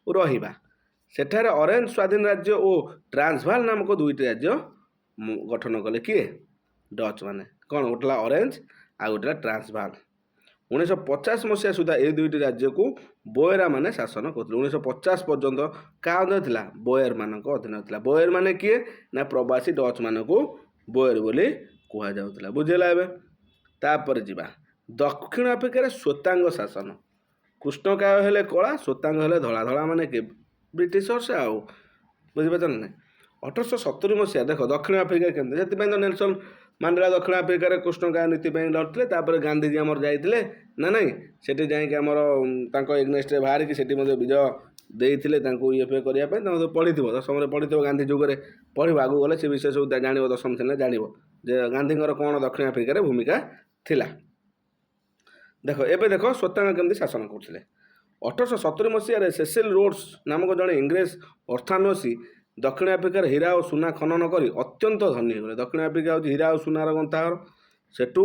ରହିବା। ସେଠାରେ ଅରେଞ୍ଜ ସ୍ୱାଧୀନ ରାଜ୍ୟ ଓ ଟ୍ରାନ୍ସଭାଲ ନାମକ ଦୁଇଟି ରାଜ୍ୟ ଗଠନ କଲେ। କିଏ? ଡଚ୍ ମାନେ। କ'ଣ ଗୋଟେ ହେଲା ଅରେଞ୍ଜ ଆଉ ଗୋଟେ ହେଲା ଟ୍ରାନ୍ସଭାଲ। 1950 ମସିହା ସୁଦ୍ଧା ଏହି ଦୁଇଟି ରାଜ୍ୟକୁ ବୋୟରା ମାନେ ଶାସନ କରୁଥିଲେ। 1950 ପର୍ଯ୍ୟନ୍ତ କାହା ଅଧୀନ ଥିଲା? ବୋୟର ମାନଙ୍କ ଅଧୀନ ଥିଲା। ବୋୟର ମାନେ କିଏ? ନା ପ୍ରବାସୀ ଡଚ୍ ମାନଙ୍କୁ ବୋୟର ବୋଲି କୁହାଯାଉଥିଲା। ବୁଝିଲା ଏବେ। ତାପରେ ଯିବା ଦକ୍ଷିଣ ଆଫ୍ରିକାରେ ଶ୍ୱେତାଙ୍ଗ ଶାସନ। କୃଷ୍ଣକାୟ ହେଲେ କଳା, ଶ୍ୱେତାଙ୍ଗ ହେଲେ ଧଳା। ଧଳା ମାନେ କିଏ? ବ୍ରିଟିଶର୍ସ ଆଉ, ବୁଝିପାରୁଛ ନା ନାହିଁ। 1870 ମସିହା ଦେଖ ଦକ୍ଷିଣ ଆଫ୍ରିକା କେମିତି, ସେଥିପାଇଁ ତ ନେଲସନ ମାଣ୍ଡେଲା ଦକ୍ଷିଣ ଆଫ୍ରିକାରେ କୃଷ୍ଣକାୟ ନୀତି ପାଇଁ ଲଢ଼ିଥିଲେ। ତାପରେ ଗାନ୍ଧିଜୀ ଆମର ଯାଇଥିଲେ ନା ନାହିଁ, ସେଠି ଯାଇକି ଆମର ତାଙ୍କ ଏଗନେଷ୍ଟରେ ବାହାରିକି ସେଠି ମଧ୍ୟ ବିଜୟ ଦେଇଥିଲେ ତାଙ୍କୁ ଇଏ କରିବା ପାଇଁ। ତମେ ପଢ଼ିଥିବ, ଦଶମରେ ପଢ଼ିଥିବ, ଗାନ୍ଧୀ ଯୁଗରେ ପଢ଼ିବ, ଆଗକୁ ଗଲେ ସେ ବିଷୟ ସବୁ ଜାଣିବ, ଦଶମ ଶ୍ରେଣୀରେ ଜାଣିବ ଯେ ଗାନ୍ଧୀଙ୍କର କ'ଣ ଦକ୍ଷିଣ ଆଫ୍ରିକାରେ ଭୂମିକା ଥିଲା। ଦେଖ ଏବେ ଦେଖ ଶ୍ୱେତାଙ୍ଗ କେମିତି ଶାସନ କରୁଥିଲେ। 1870 ମସିହାରେ ସେସିଲ୍ ରୋଡ୍ସ ନାମକ ଜଣେ ଇଂରେଜ ଅର୍ଥାନ୍ୱେଷୀ ଦକ୍ଷିଣ ଆଫ୍ରିକାରେ ହୀରା ଓ ସୁନା ଖନନ କରି ଅତ୍ୟନ୍ତ ଧନୀ ହୋଇଗଲେ। ଦକ୍ଷିଣ ଆଫ୍ରିକା ହେଉଛି ହୀରା ଓ ସୁନାର ଗନ୍ତାଘର। ସେଠୁ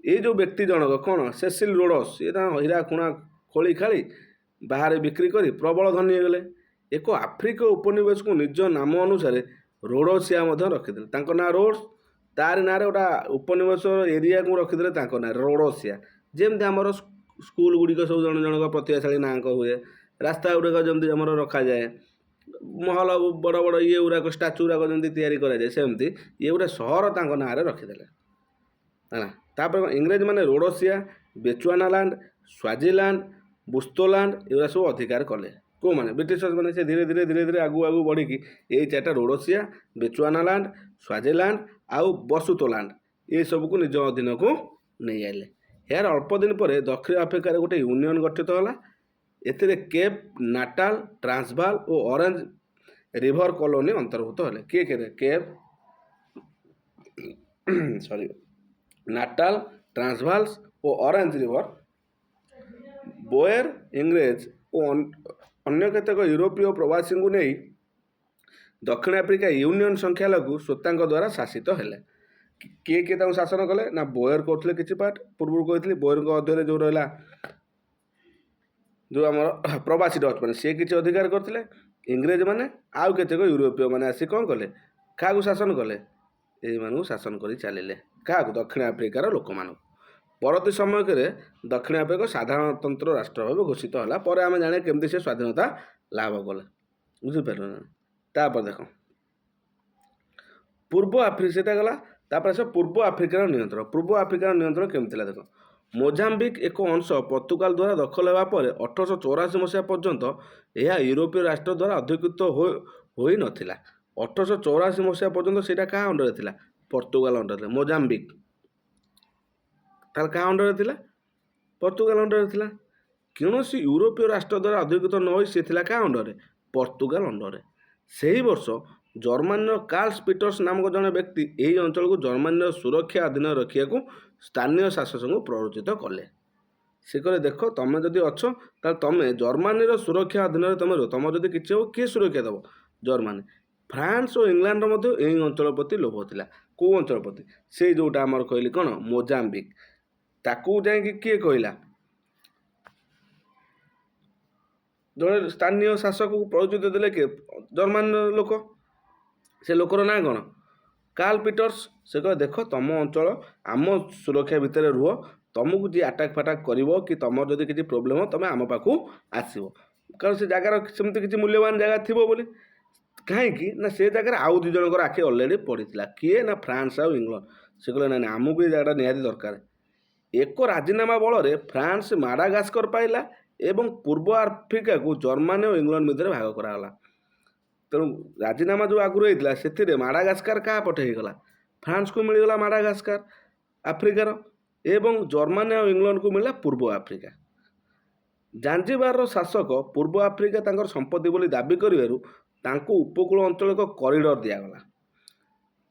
ଏଇ ଯେଉଁ ବ୍ୟକ୍ତି ଜଣକ କ'ଣ, ସେସିଲ୍ ରୋଡସ୍, ଇଏ ତାଙ୍କ ହୀରା ଖୁଣା ଖୋଳି ଖାଳି ବାହାରେ ବିକ୍ରି କରି ପ୍ରବଳ ଧନୀ ହୋଇଗଲେ। ଏକ ଆଫ୍ରିକୀୟ ଉପନିବେଶକୁ ନିଜ ନାମ ଅନୁସାରେ ରୋଡୋସିଆ ମଧ୍ୟ ରଖିଥିଲେ। ତାଙ୍କ ନାଁ ରୋଡ୍ସ, ତାରି ନାଁରେ ଗୋଟେ ଉପନିବେଶ ଏରିଆକୁ ରଖିଥିଲେ ତାଙ୍କ ନାଁରେ ରୋଡୋସିଆ। ଯେମିତି ଆମର ସ୍କୁଲ ଗୁଡ଼ିକ ସବୁ ଜଣ ଜଣଙ୍କ ପ୍ରତିଭାଶାଳୀ ନାଁଙ୍କ ହୁଏ, ରାସ୍ତା ଗୁଡ଼ିକ ଯେମିତି ଆମର ରଖାଯାଏ, ମହଲ ବଡ଼ ବଡ଼ ଇଏ ଗୁଡ଼ାକ ଷ୍ଟାଚୁ ଗୁଡ଼ାକ ଯେମିତି ତିଆରି କରାଯାଏ, ସେମିତି ଇଏ ଗୋଟେ ସହର ତାଙ୍କ ନାଁରେ ରଖିଦେଲେ ହେଲା। ତାପରେ ଇଂରେଜମାନେ ରୋଡୋସିଆ, ବେଚୁଆନାଲାଣ୍ଡ, ସ୍ୱାଜିଲାଣ୍ଡ, ବୁସ୍ତୋଲାଣ୍ଡ ଏଗୁଡ଼ା ସବୁ ଅଧିକାର କଲେ। କେଉଁମାନେ? ବ୍ରିଟିଶର୍ସ ମାନେ। ସେ ଧୀରେ ଧୀରେ ଆଗକୁ ବଢ଼ିକି ଏଇ ଚାରିଟା ରୋଡୋସିଆ, ବେଚୁଆନାଲାଣ୍ଡ, ସ୍ୱାଜିଲାଣ୍ଡ ଆଉ ବସୁତୋଲାଣ୍ଡ ଏସବୁକୁ ନିଜ ଅଧୀନକୁ ନେଇ ଆଇଲେ। ଏହାର ଅଳ୍ପ ଦିନ ପରେ ଦକ୍ଷିଣ ଆଫ୍ରିକାରେ ଗୋଟେ ୟୁନିୟନ ଗଠିତ ହେଲା। ଏଥିରେ କେପ୍, ନାଟାଲ, ଟ୍ରାନ୍ସଭାଲ ଓ ଅରେଞ୍ଜ ରିଭର କଲୋନି ଅନ୍ତର୍ଭୁକ୍ତ ହେଲେ। କିଏ କିଏ? କେପ୍, ନାଟାଲ, ଟ୍ରାନ୍ସଭାଲ ଓ ଅରେଞ୍ଜ ରିଭର। ବୋୟର ଇଂରେଜ ଓ ଅନ୍ୟ କେତେକ ୟୁରୋପୀୟ ପ୍ରବାସୀଙ୍କୁ ନେଇ ଦକ୍ଷିଣ ଆଫ୍ରିକା ୟୁନିୟନ ସଂଖ୍ୟାଲଘୁ ଶ୍ୱେତାଙ୍ଗ ଦ୍ୱାରା ଶାସିତ ହେଲେ। କିଏ କିଏ ତାଙ୍କୁ ଶାସନ କଲେ? ନା ବୋୟର କରୁଥିଲେ କିଛି ପାର୍ଟ, ପୂର୍ବରୁ କହିଥିଲି। ବୋୟରଙ୍କ ଅଧ୍ୟୟରେ ଯେଉଁ ରହିଲା ଯେଉଁ ଆମର ପ୍ରବାସୀ ଡଚ୍ ମାନେ, ସିଏ କିଛି ଅଧିକାର କରିଥିଲେ। ଇଂରେଜମାନେ ଆଉ କେତେକ ୟୁରୋପୀୟ ମାନେ ଆସି କ'ଣ କଲେ? କାହାକୁ ଶାସନ କଲେ? ଏଇମାନଙ୍କୁ ଶାସନ କରି ଚାଲିଲେ। କାହାକୁ? ଦକ୍ଷିଣ ଆଫ୍ରିକାର ଲୋକମାନଙ୍କୁ। ପରବର୍ତ୍ତୀ ସମୟରେ ଦକ୍ଷିଣ ଆଫ୍ରିକା ସାଧାରଣତନ୍ତ୍ର ରାଷ୍ଟ୍ର ଭାବେ ଘୋଷିତ ହେଲା। ପରେ ଆମେ ଜାଣିବା କେମିତି ସେ ସ୍ୱାଧୀନତା ଲାଭ କଲେ, ବୁଝିପାରିଲ ନା। ତାପରେ ଦେଖ ପୂର୍ବ ଆଫ୍ରିକା, ସେଟା ଗଲା। ତାପରେ ଆସିବ ପୂର୍ବ ଆଫ୍ରିକାର ନିୟନ୍ତ୍ରଣ। ପୂର୍ବ ଆଫ୍ରିକାର ନିୟନ୍ତ୍ରଣ କେମିତି ଥିଲା ଦେଖ। ମୋଜାମ୍ବିକ୍ ଏକ ଅଂଶ ପର୍ତ୍ତୁଗାଲ ଦ୍ୱାରା ଦଖଲ ହେବା ପରେ 1884 ମସିହା ପର୍ଯ୍ୟନ୍ତ ଏହା ୟୁରୋପୀୟ ରାଷ୍ଟ୍ର ଦ୍ୱାରା ଅଧିକୃତ ହୋଇନଥିଲା। 1884 ମସିହା ପର୍ଯ୍ୟନ୍ତ ସେଇଟା କାହା ଅଣ୍ଡରରେ ଥିଲା? ପର୍ତ୍ତୁଗାଲ ଅଣ୍ଡରରେ ଥିଲା। ମୋଜାମ୍ବିକ୍ ତାହେଲେ କାହା ଅଣ୍ଡରରେ ଥିଲା? ପର୍ତ୍ତୁଗାଲ ଅଣ୍ଡରରେ ଥିଲା। କୌଣସି ୟୁରୋପୀୟ ରାଷ୍ଟ୍ର ଦ୍ୱାରା ଅଧିକୃତ ନ ହୋଇ ସେ ଥିଲା କାହା ଅଣ୍ଡରରେ? ପର୍ତ୍ତୁଗାଲ ଅଣ୍ଡରରେ। ସେହି ବର୍ଷ ଜର୍ମାନୀର କାର୍ଲ ପିଟର୍ସ ନାମକ ଜଣେ ବ୍ୟକ୍ତି ଏହି ଅଞ୍ଚଳକୁ ଜର୍ମାନୀର ସୁରକ୍ଷା ଅଧୀନରେ ରଖିବାକୁ ସ୍ଥାନୀୟ ଶାସକଙ୍କୁ ପ୍ରରୋଚିତ କଲେ। ସେ କହିଲେ ଦେଖ, ତମେ ଯଦି ଅଛ ତାହେଲେ ତମେ ଜର୍ମାନୀର ସୁରକ୍ଷା ଅଧୀନରେ ତମେ ରୁହ। ତମର ଯଦି କିଛି ହେବ କିଏ ସୁରକ୍ଷା ଦେବ? ଜର୍ମାନୀ। ଫ୍ରାନ୍ସ ଓ ଇଂଲଣ୍ଡର ମଧ୍ୟ ଏହି ଅଞ୍ଚଳ ପ୍ରତି ଲୋଭ ଥିଲା। କେଉଁ ଅଞ୍ଚଳ ପ୍ରତି? ସେଇ ଯେଉଁଟା ଆମର କହିଲି କ'ଣ, ମୋଜାମ୍ବିକ୍। ତାକୁ ଯାଇକି କିଏ କହିଲା? ଜଣେ ସ୍ଥାନୀୟ ଶାସକକୁ ପ୍ରରୋଚିତ ଦେଲେ କିଏ? ଜର୍ମାନୀର ଲୋକ। ସେ ଲୋକର ନାଁ କ'ଣ? Carl Peters. ସେ କହିଲେ ଦେଖ, ତମ ଅଞ୍ଚଳ ଆମ ସୁରକ୍ଷା ଭିତରେ ରୁହ। ତମକୁ ଯିଏ ଆଟାକ୍ ଫାଟାକ୍ କରିବ କି ତମର ଯଦି କିଛି ପ୍ରୋବ୍ଲେମ୍ ହେବ ତମେ ଆମ ପାଖକୁ ଆସିବ। କାରଣ ସେ ଜାଗାର ସେମିତି କିଛି ମୂଲ୍ୟବାନ ଜାଗା ଥିବ ବୋଲି। କାହିଁକି ନା ସେ ଜାଗାରେ ଆଉ ଦୁଇ ଜଣଙ୍କର ଆଖି ଅଲରେଡ଼ି ପଡ଼ିଥିଲା। କିଏ? ନା ଫ୍ରାନ୍ସ ଆଉ ଇଂଲଣ୍ଡ। ସେ କହିଲେ ନାଇଁ ଆମକୁ ଏ ଜାଗାଟା ନିହାତି ଦରକାର। ଏକ ରାଜିନାମା ବଳରେ ଫ୍ରାନ୍ସ ମାଡାଗାସ୍କର ପାଇଲା ଏବଂ ପୂର୍ବ ଆଫ୍ରିକାକୁ ଜର୍ମାନୀ ଓ ଇଂଲଣ୍ଡ ମଧ୍ୟରେ ଭାଗ କରାଗଲା। ତେଣୁ ରାଜିନାମା ଯେଉଁ ଆଗରୁ ହେଇଥିଲା ସେଥିରେ ମାଡାଗାସ୍କାର କାହା ପଟେ ହେଇଗଲା? ଫ୍ରାନ୍ସକୁ ମିଳିଗଲା ମାଡାଗାସ୍କାର ଆଫ୍ରିକାର, ଏବଂ ଜର୍ମାନୀ ଆଉ ଇଂଲଣ୍ଡକୁ ମିଳିଲା ପୂର୍ବ ଆଫ୍ରିକା। ଜାଞ୍ଜିବାରର ଶାସକ ପୂର୍ବ ଆଫ୍ରିକା ତାଙ୍କର ସମ୍ପତ୍ତି ବୋଲି ଦାବି କରିବାରୁ ତାଙ୍କୁ ଉପକୂଳ ଅଞ୍ଚଳ ଏକ କରିଡର ଦିଆଗଲା।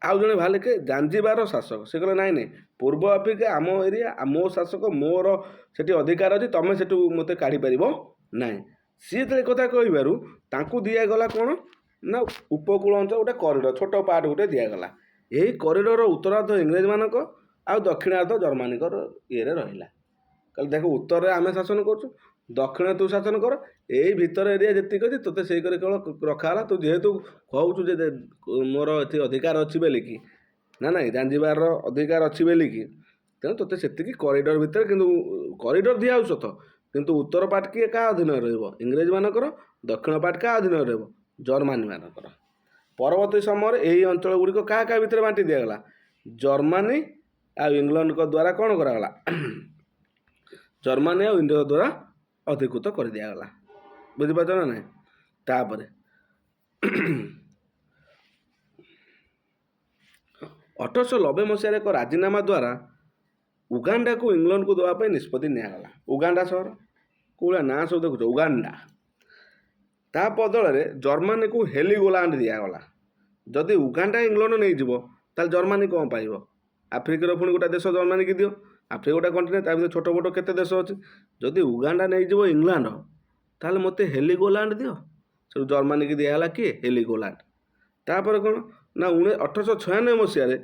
ଆଉ ଜଣେ ଭାଲେ କି ଜାଞ୍ଜିବାରର ଶାସକ, ସେ କହିଲେ ନାଇଁ ନାଇଁ, ପୂର୍ବ ଆଫ୍ରିକା ଆମ ଏରିଆ, ମୋ ଶାସକ, ମୋର ସେଠି ଅଧିକାର ଅଛି, ତମେ ସେଠୁ ମୋତେ କାଢ଼ିପାରିବ ନାହିଁ। ସିଏ ଯେତେବେଳେ କଥା କହିବାରୁ ତାଙ୍କୁ ଦିଆଗଲା କ'ଣ ନା ଉପକୂଳ ଅଞ୍ଚଳ ଗୋଟେ କରିଡର, ଛୋଟ ପାର୍ଟ ଗୋଟେ ଦିଆଗଲା। ଏହି କରିଡରର ଉତ୍ତରାର୍ଦ୍ଧ ଇଂରେଜମାନଙ୍କ ଆଉ ଦକ୍ଷିଣାର୍ଦ୍ଧ ଜର୍ମାନୀଙ୍କର ଇଏରେ ରହିଲା। କହିଲେ ଦେଖ, ଉତ୍ତରରେ ଆମେ ଶାସନ କରୁଛୁ, ଦକ୍ଷିଣରେ ତୁ ଶାସନ କର, ଏଇ ଭିତର ଏରିଆ ଯେତିକି ଅଛି ତୋତେ ସେଇ କରି କେବଳ ରଖାହେଲା। ତୁ ଯେହେତୁ କହୁଛୁ ଯେ ମୋର ଏଠି ଅଧିକାର ଅଛି ବୋଲିକି, ନା ନାଇଁ, ଜାଞ୍ଜିବାରର ଅଧିକାର ଅଛି ବୋଲିକି, ତେଣୁ ତୋତେ ସେତିକି କରିଡର ଭିତରେ, କିନ୍ତୁ କରିଡର ଦିଆହେଉଛି ସତ, କିନ୍ତୁ ଉତ୍ତର ପାର୍ଟ କିଏ କାହା ଅଧୀନରେ ରହିବ? ଇଂରେଜମାନଙ୍କର। ଦକ୍ଷିଣ ପାର୍ଟ କାହା ଅଧୀନରେ ରହିବ? ଜର୍ମାନୀମାନଙ୍କର। ପରବର୍ତ୍ତୀ ସମୟରେ ଏହି ଅଞ୍ଚଳ ଗୁଡ଼ିକ କାହା କାହା ଭିତରେ ବାଣ୍ଟି ଦିଆଗଲା? ଜର୍ମାନୀ ଆଉ ଇଂଲଣ୍ଡଙ୍କ ଦ୍ୱାରା କ'ଣ କରାଗଲା? ଜର୍ମାନୀ ଆଉ ଇଂରେଜ ଦ୍ୱାରା ଅଧିକୃତ କରିଦିଆଗଲା। ବୁଝିପାରୁଛ ନା ନାହିଁ? ତାପରେ 1890 ମସିହାରେ ଏକ ରାଜିନାମା ଦ୍ୱାରା ଉଗାଣ୍ଡାକୁ ଇଂଲଣ୍ଡକୁ ଦେବା ପାଇଁ ନିଷ୍ପତ୍ତି ନିଆଗଲା। ଉଗାଣ୍ଡା ସହର, କୋଉଭଳିଆ ନାଁ ସବୁ ଦେଖୁଛ, ଉଗାଣ୍ଡା। ତା ବଦଳରେ ଜର୍ମାନୀକୁ ହେଲିଗୋଲାଣ୍ଡ ଦିଆଗଲା। ଯଦି ଉଗାଣ୍ଡା ଇଂଲଣ୍ଡ ନେଇଯିବ ତାହେଲେ ଜର୍ମାନୀ କ'ଣ ପାଇବ? ଆଫ୍ରିକାର ପୁଣି ଗୋଟେ ଦେଶ ଜର୍ମାନୀକି ଦିଅ। ଆଫ୍ରିକା ଗୋଟେ କଣ୍ଟିନେଣ୍ଟ, ତା ଭିତରେ ଛୋଟ ବଡ଼ କେତେ ଦେଶ ଅଛି। ଯଦି ଉଗାଣ୍ଡା ନେଇଯିବ ଇଂଲଣ୍ଡ, ତାହେଲେ ମୋତେ ହେଲିଗୋଲାଣ୍ଡ ଦିଅ। ସେଠୁ ଜର୍ମାନୀକି ଦିଆଗଲା କିଏ? ହେଲିଗୋଲାଣ୍ଡ। ତାପରେ କ'ଣ ନା 1896 ମସିହାରେ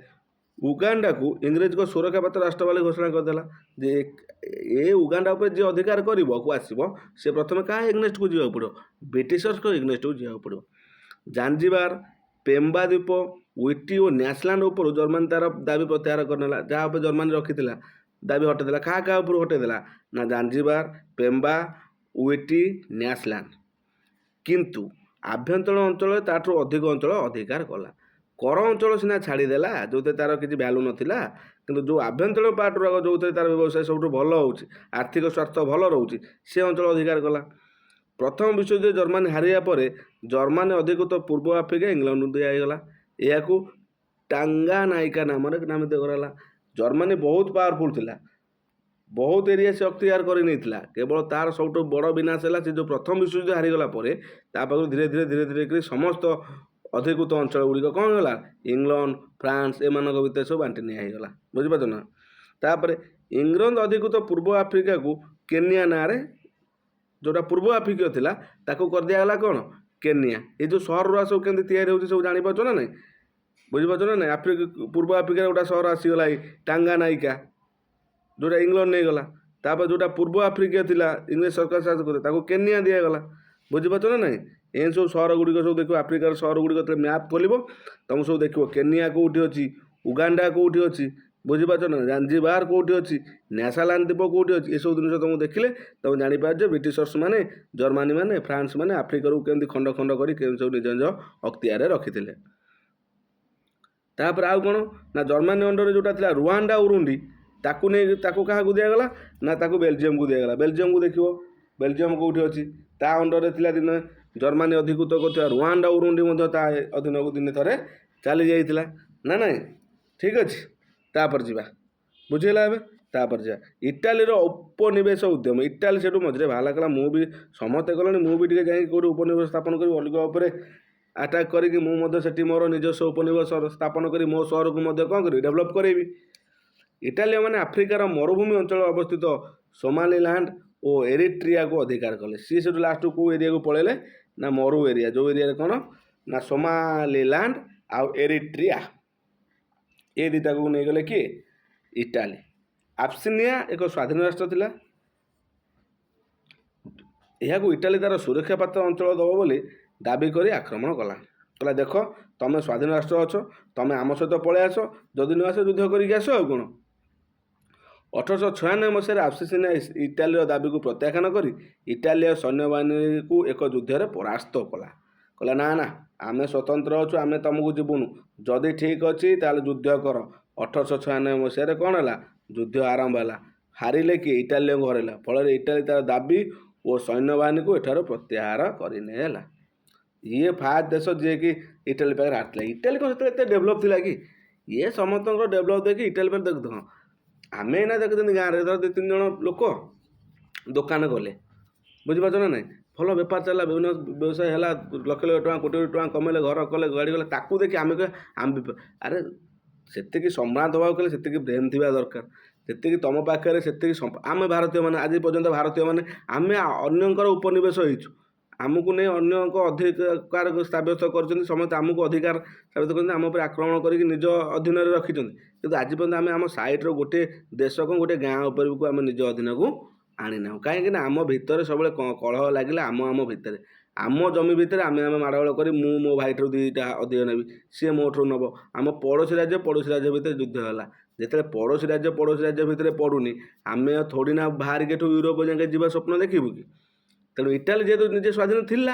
ଉଗାଣ୍ଡାକୁ ଇଂରେଜଙ୍କ ସୁରକ୍ଷାପାତ୍ର ରାଷ୍ଟ୍ର ବୋଲି ଘୋଷଣା କରିଦେଲା ଯେ ଏ ଉଗାଣ୍ଡା ଉପରେ ଯିଏ ଅଧିକାର କରିବାକୁ ଆସିବ ସେ ପ୍ରଥମେ କାହା ଏଗ୍ନେଷ୍ଟକୁ ଯିବାକୁ ପଡ଼ିବ? ବ୍ରିଟିଶର୍ସଙ୍କ ଏଗ୍ନେଷ୍ଟକୁ ଯିବାକୁ ପଡ଼ିବ। ଜାଞ୍ଜିବାର, ପେମ୍ବା ଦ୍ୱୀପ, ୱିଟି ଓ ନ୍ୟାସଲ୍ୟାଣ୍ଡ ଉପରୁ ଜର୍ମାନୀ ତାର ଦାବି ପ୍ରତ୍ୟାହାର କରିନେଲା। ଯାହା ଉପରେ ଜର୍ମାନୀ ରଖିଥିଲା ଦାବି ହଟେଇଦେଲା। କାହା କାହା ଉପରୁ ହଟେଇଦେଲା? ନା ଜାଞ୍ଜିବାର, ପେମ୍ବା, ୱିଟି, ନ୍ୟାସଲ୍ୟାଣ୍ଡ। କିନ୍ତୁ ଆଭ୍ୟନ୍ତରୀଣ ଅଞ୍ଚଳରେ ତାଠୁ ଅଧିକ ଅଞ୍ଚଳ ଅଧିକାର କଲା। କର ଅଞ୍ଚଳ ସିନା ଛାଡ଼ିଦେଲା, ଯେଉଁଥିରେ ତାର କିଛି ଭ୍ୟାଲୁ ନଥିଲା, କିନ୍ତୁ ଯେଉଁ ଆଭ୍ୟନ୍ତରୀଣ ପାର୍ଟ ଗୁଡ଼ାକ ଯେଉଁଥିରେ ତାର ବ୍ୟବସାୟ ସବୁଠୁ ଭଲ ହେଉଛି, ଆର୍ଥିକ ସ୍ୱାର୍ଥ ଭଲ ରହୁଛି, ସେ ଅଞ୍ଚଳ ଅଧିକାର କଲା। ପ୍ରଥମ ବିଶ୍ୱଯୁଦ୍ଧରେ ଜର୍ମାନୀ ହାରିବା ପରେ ଜର୍ମାନୀ ଅଧିକୃତ ପୂର୍ବ ଆଫ୍ରିକା ଇଂଲଣ୍ଡକୁ ଦିଆଗଲା। ଏହାକୁ ଟାଙ୍ଗାନାଇକା ନାମରେ ନାମିତ କରାଗଲା। ଜର୍ମାନୀ ବହୁତ ପାୱାରଫୁଲ୍ ଥିଲା, ବହୁତ ଏରିଆ ସେ ଅକ୍ତିଆର କରି ନେଇଥିଲା। କେବଳ ତାର ସବୁଠୁ ବଡ଼ ବିନାଶ ହେଲା ସେ ଯେଉଁ ପ୍ରଥମ ବିଶ୍ୱଯୁଦ୍ଧ ହାରିଗଲା ପରେ ତା ପାଖରୁ ଧୀରେ ଧୀରେ କରି ସମସ୍ତ ଅଧିକୃତ ଅଞ୍ଚଳ ଗୁଡ଼ିକ କ'ଣ ହେଲା? ଇଂଲଣ୍ଡ, ଫ୍ରାନ୍ସ ଏମାନଙ୍କ ଭିତରେ ସବୁ ବାଣ୍ଟି ନିଆ ହେଇଗଲା। ବୁଝିପାରୁଛ ନା? ତାପରେ ଇଂଲଣ୍ଡ ଅଧିକୃତ ପୂର୍ବ ଆଫ୍ରିକାକୁ କେନିଆ ନାଁରେ, ଯେଉଁଟା ପୂର୍ବ ଆଫ୍ରିକା ଥିଲା ତାକୁ କରିଦିଆଗଲା କ'ଣ? କେନିଆ। ଏ ଯେଉଁ ସହରଗୁଡ଼ା ସବୁ କେମିତି ତିଆରି ହେଉଛି ସବୁ ଜାଣିପାରୁଛ ନା ନାହିଁ? ବୁଝିପାରୁଛ ନା ନାହିଁ? ପୂର୍ବ ଆଫ୍ରିକାରେ ଗୋଟେ ସହର ଆସିଗଲା ଏଇ ଟାଙ୍ଗାନାଇକା, ଯେଉଁଟା ଇଂଲଣ୍ଡ ନେଇଗଲା। ତାପରେ ଯେଉଁଟା ପୂର୍ବ ଆଫ୍ରିକା ଥିଲା ଇଂରେଜ ସରକାର ଶାସନ କରିଥିଲେ ତାକୁ କେନିଆ ଦିଆଗଲା। ବୁଝିପାରୁଛ ନା ନାହିଁ? ଏମିତି ସବୁ ସହର ଗୁଡ଼ିକ ସବୁ ଦେଖିବ, ଆଫ୍ରିକାର ସହର ଗୁଡ଼ିକ ଯେତେବେଳେ ମ୍ୟାପ୍ ଖୋଲିବ ତୁମକୁ ସବୁ ଦେଖିବ କେନିଆ କେଉଁଠି ଅଛି, ଉଗାଣ୍ଡା କେଉଁଠି ଅଛି, ବୁଝିପାରୁଛ ନା? ଜାଞ୍ଜିବାର କେଉଁଠି ଅଛି, ନ୍ୟାସାଲାଣ୍ଡ ଦ୍ୱୀପ କେଉଁଠି ଅଛି, ଏସବୁ ଜିନିଷ ତୁମକୁ ଦେଖିଲେ ତୁମେ ଜାଣିପାରୁଛ ବ୍ରିଟିଶର୍ସ ମାନେ, ଜର୍ମାନୀ ମାନେ, ଫ୍ରାନ୍ସ ମାନେ ଆଫ୍ରିକାରୁ କେମିତି ଖଣ୍ଡ ଖଣ୍ଡ କରି କେମିତି ସବୁ ନିଜ ନିଜ ଅକ୍ତିଆରରେ ରଖିଥିଲେ। ତାପରେ ଆଉ କ'ଣ ନା ଜର୍ମାନୀ ଅଣ୍ଡରରେ ଯେଉଁଟା ଥିଲା ରୁଆଣ୍ଡା ଉରୁଣ୍ଡି, ତାକୁ କାହାକୁ ଦିଆଗଲା? ନା ତାକୁ ବେଲଜିୟମକୁ ଦିଆଗଲା। ବେଲଜିୟମକୁ ଦେଖିବ, ବେଲଜିୟମ କେଉଁଠି ଅଛି? ତା ଅଣ୍ଡରରେ ଥିଲା ଦିନେ ଜର୍ମାନୀ ଅଧିକୃତ କରୁଥିବା ରୁଆଣ୍ଡା ଉରୁଣ୍ଡି ମଧ୍ୟ ତା ଅଧୀନକୁ ଦିନେ ଥରେ ଚାଲି ଯାଇଥିଲା। ନା ନାହିଁ? ଠିକ୍ ଅଛି। ତାପରେ ଯିବା, ବୁଝିହେଲା ଏବେ? ତାପରେ ଯିବା ଇଟାଲୀର ଉପନିବେଶ ଉଦ୍ୟମ। ଇଟାଲୀ ସେଠୁ ମଝିରେ ବାହାରିଲା, କହିଲା ମୁଁ ବି, ସମସ୍ତେ କଲେଣି, ମୁଁ ବି ଟିକେ ଯାଇକି କେଉଁଠି ଉପନିବେଶ ସ୍ଥାପନ କରି ଅଲଗା ଉପରେ ଆଟାକ୍ କରିକି ମୁଁ ମଧ୍ୟ ସେଠି ମୋର ନିଜସ୍ୱ ଉପନିବେଶ ସ୍ଥାପନ କରି ମୋ ସହରକୁ ମଧ୍ୟ କ'ଣ କରିବି? ଡେଭଲପ୍ କରାଇବି। ଇଟାଲୀୟମାନେ ଆଫ୍ରିକାର ମରୁଭୂମି ଅଞ୍ଚଳରେ ଅବସ୍ଥିତ ସୋମାଲିଲାଣ୍ଡ ଓ ଏରିଟ୍ରିଆକୁ ଅଧିକାର କଲେ। ସିଏ ସେଠୁ ଲାଷ୍ଟକୁ କେଉଁ ଏରିଆକୁ ପଳେଇଲେ? ନା ମରୁ ଏରିଆ, ଯେଉଁ ଏରିଆରେ କ'ଣ ନା ସୋମାଲିଲାଣ୍ଡ ଆଉ ଏରିଟ୍ରିଆ, ଏ ଦୁଇଟାକୁ ନେଇଗଲେ କିଏ? ଇଟାଲୀ। ଆବସିନିଆ ଏକ ସ୍ୱାଧୀନ ରାଷ୍ଟ୍ର ଥିଲା। ଏହାକୁ ଇଟାଲୀ ତାର ସୁରକ୍ଷା ପାତ୍ର ଅଞ୍ଚଳ ଦେବ ବୋଲି ଦାବି କରି ଆକ୍ରମଣ କଲା। କହିଲା ଦେଖ, ତମେ ସ୍ୱାଧୀନ ରାଷ୍ଟ୍ର ଅଛ, ତମେ ଆମ ସହିତ ପଳେଇ ଆସ, ଯଦି ନ ଆସ ଯୁଦ୍ଧ କରିକି ଆସ ଆଉ କ'ଣ। 1896 ମସିହାରେ ଆବସିନିଆ ଇଟାଲୀର ଦାବିକୁ ପ୍ରତ୍ୟାଖ୍ୟାନ କରି ଇଟାଲୀୟ ସୈନ୍ୟବାହିନୀକୁ ଏକ ଯୁଦ୍ଧରେ ପରାସ୍ତ କଲା। କହିଲା ନା ନା, ଆମେ ସ୍ୱତନ୍ତ୍ର ଅଛୁ, ଆମେ ତମକୁ ଯିବୁନୁ, ଯଦି ଠିକ୍ ଅଛି ତାହେଲେ ଯୁଦ୍ଧ କର। 1896 ମସିହାରେ କ'ଣ ହେଲା? ଯୁଦ୍ଧ ଆରମ୍ଭ ହେଲା। ହାରିଲେ କିଏ? ଇଟାଲୀୟଙ୍କୁ ହରାଇଲା। ଫଳରେ ଇଟାଲୀ ତାର ଦାବି ଓ ସୈନ୍ୟବାହିନୀକୁ ଏଠାରୁ ପ୍ରତ୍ୟାହାର କରିନେଲା। ଇଏ ଫାଷ୍ଟ ଦେଶ ଯିଏକି ଇଟାଲୀ ପାଖରେ ହାରିଥିଲା। ଇଟାଲୀ କ'ଣ ସେତେବେଳେ ଏତେ ଡେଭଲପ୍ ଥିଲା କି? ଇଏ ସମସ୍ତଙ୍କର ଡେଭଲପ୍ ଦେଖି ଇଟାଲି ପରେ ଦେଖୁ ହଁ ଆମେ ଏଇନା ଦେଖୁଛନ୍ତି ଗାଁରେ ଧର 2-3 ଜଣ ଲୋକ ଦୋକାନ କଲେ, ବୁଝିପାରୁଛ ନା ନାହିଁ, ଭଲ ବେପାର ଚାଲିଲା, ବିଭିନ୍ନ ବ୍ୟବସାୟ ହେଲା, ଲକ୍ଷ ଲକ୍ଷ ଟଙ୍କା କୋଟି କୋଟି ଟଙ୍କା କମେଇଲେ, ଘର କଲେ, ଗାଡ଼ି କଲେ, ତାକୁ ଦେଖି ଆମେ କହିବା ଆମେ ଆରେ ସେତିକି ସମ୍ଭ୍ରାନ୍ତ ହେବାକୁ ହେଲେ ସେତିକି ବ୍ରେନ୍ ଥିବା ଦରକାର, ସେତିକି ତୁମ ପାଖରେ ସେତିକି ଆମେ ଭାରତୀୟମାନେ ଆଜି ପର୍ଯ୍ୟନ୍ତ ଭାରତୀୟମାନେ ଆମେ ଅନ୍ୟଙ୍କର ଉପନିବେଶ ହେଇଛୁ, ଆମକୁ ନେଇ ଅନ୍ୟଙ୍କ ଅଧିକାର ସାବ୍ୟସ୍ତ କରିଛନ୍ତି, ସମସ୍ତେ ଆମକୁ ଅଧିକାର ସାବ୍ୟସ୍ତ କରିଛନ୍ତି, ଆମ ଉପରେ ଆକ୍ରମଣ କରିକି ନିଜ ଅଧୀନରେ ରଖିଛନ୍ତି, କିନ୍ତୁ ଆଜି ପର୍ଯ୍ୟନ୍ତ ଆମେ ଆମ ସାଇଟ୍ର ଗୋଟିଏ ଦେଶ କ'ଣ ଗୋଟିଏ ଗାଁ ଉପରକୁ ଆମେ ନିଜ ଅଧୀନକୁ ଆଣିନାହୁଁ। କାହିଁକିନା ଆମ ଭିତରେ ସବୁବେଳେ କଳହ ଲାଗିଲା, ଆମ ଭିତରେ, ଆମ ଜମି ଭିତରେ ଆମେ ମାଡ଼ଗୋଳ କରି ମୁଁ ମୋ ଭାଇଠାରୁ 2ଟା ଅଧିକ ନେବି, ସିଏ ମୋଠାରୁ ନେବ, ଆମ ପଡ଼ୋଶୀ ରାଜ୍ୟ ଭିତରେ ଯୁଦ୍ଧ ହେଲା। ଯେତେବେଳେ ପଡ଼ୋଶୀ ରାଜ୍ୟ ଭିତରେ ପଡ଼ୁନି, ଆମେ ଥୋଡ଼ି ନା ବାହାରିକି ଏଠୁ ୟୁରୋପ ଯାକେ ଯିବା ସ୍ୱପ୍ନ ଦେଖିବୁ କି? ତେଣୁ ଇଟାଲୀ ଯେହେତୁ ନିଜେ ସ୍ୱାଧୀନ ଥିଲା,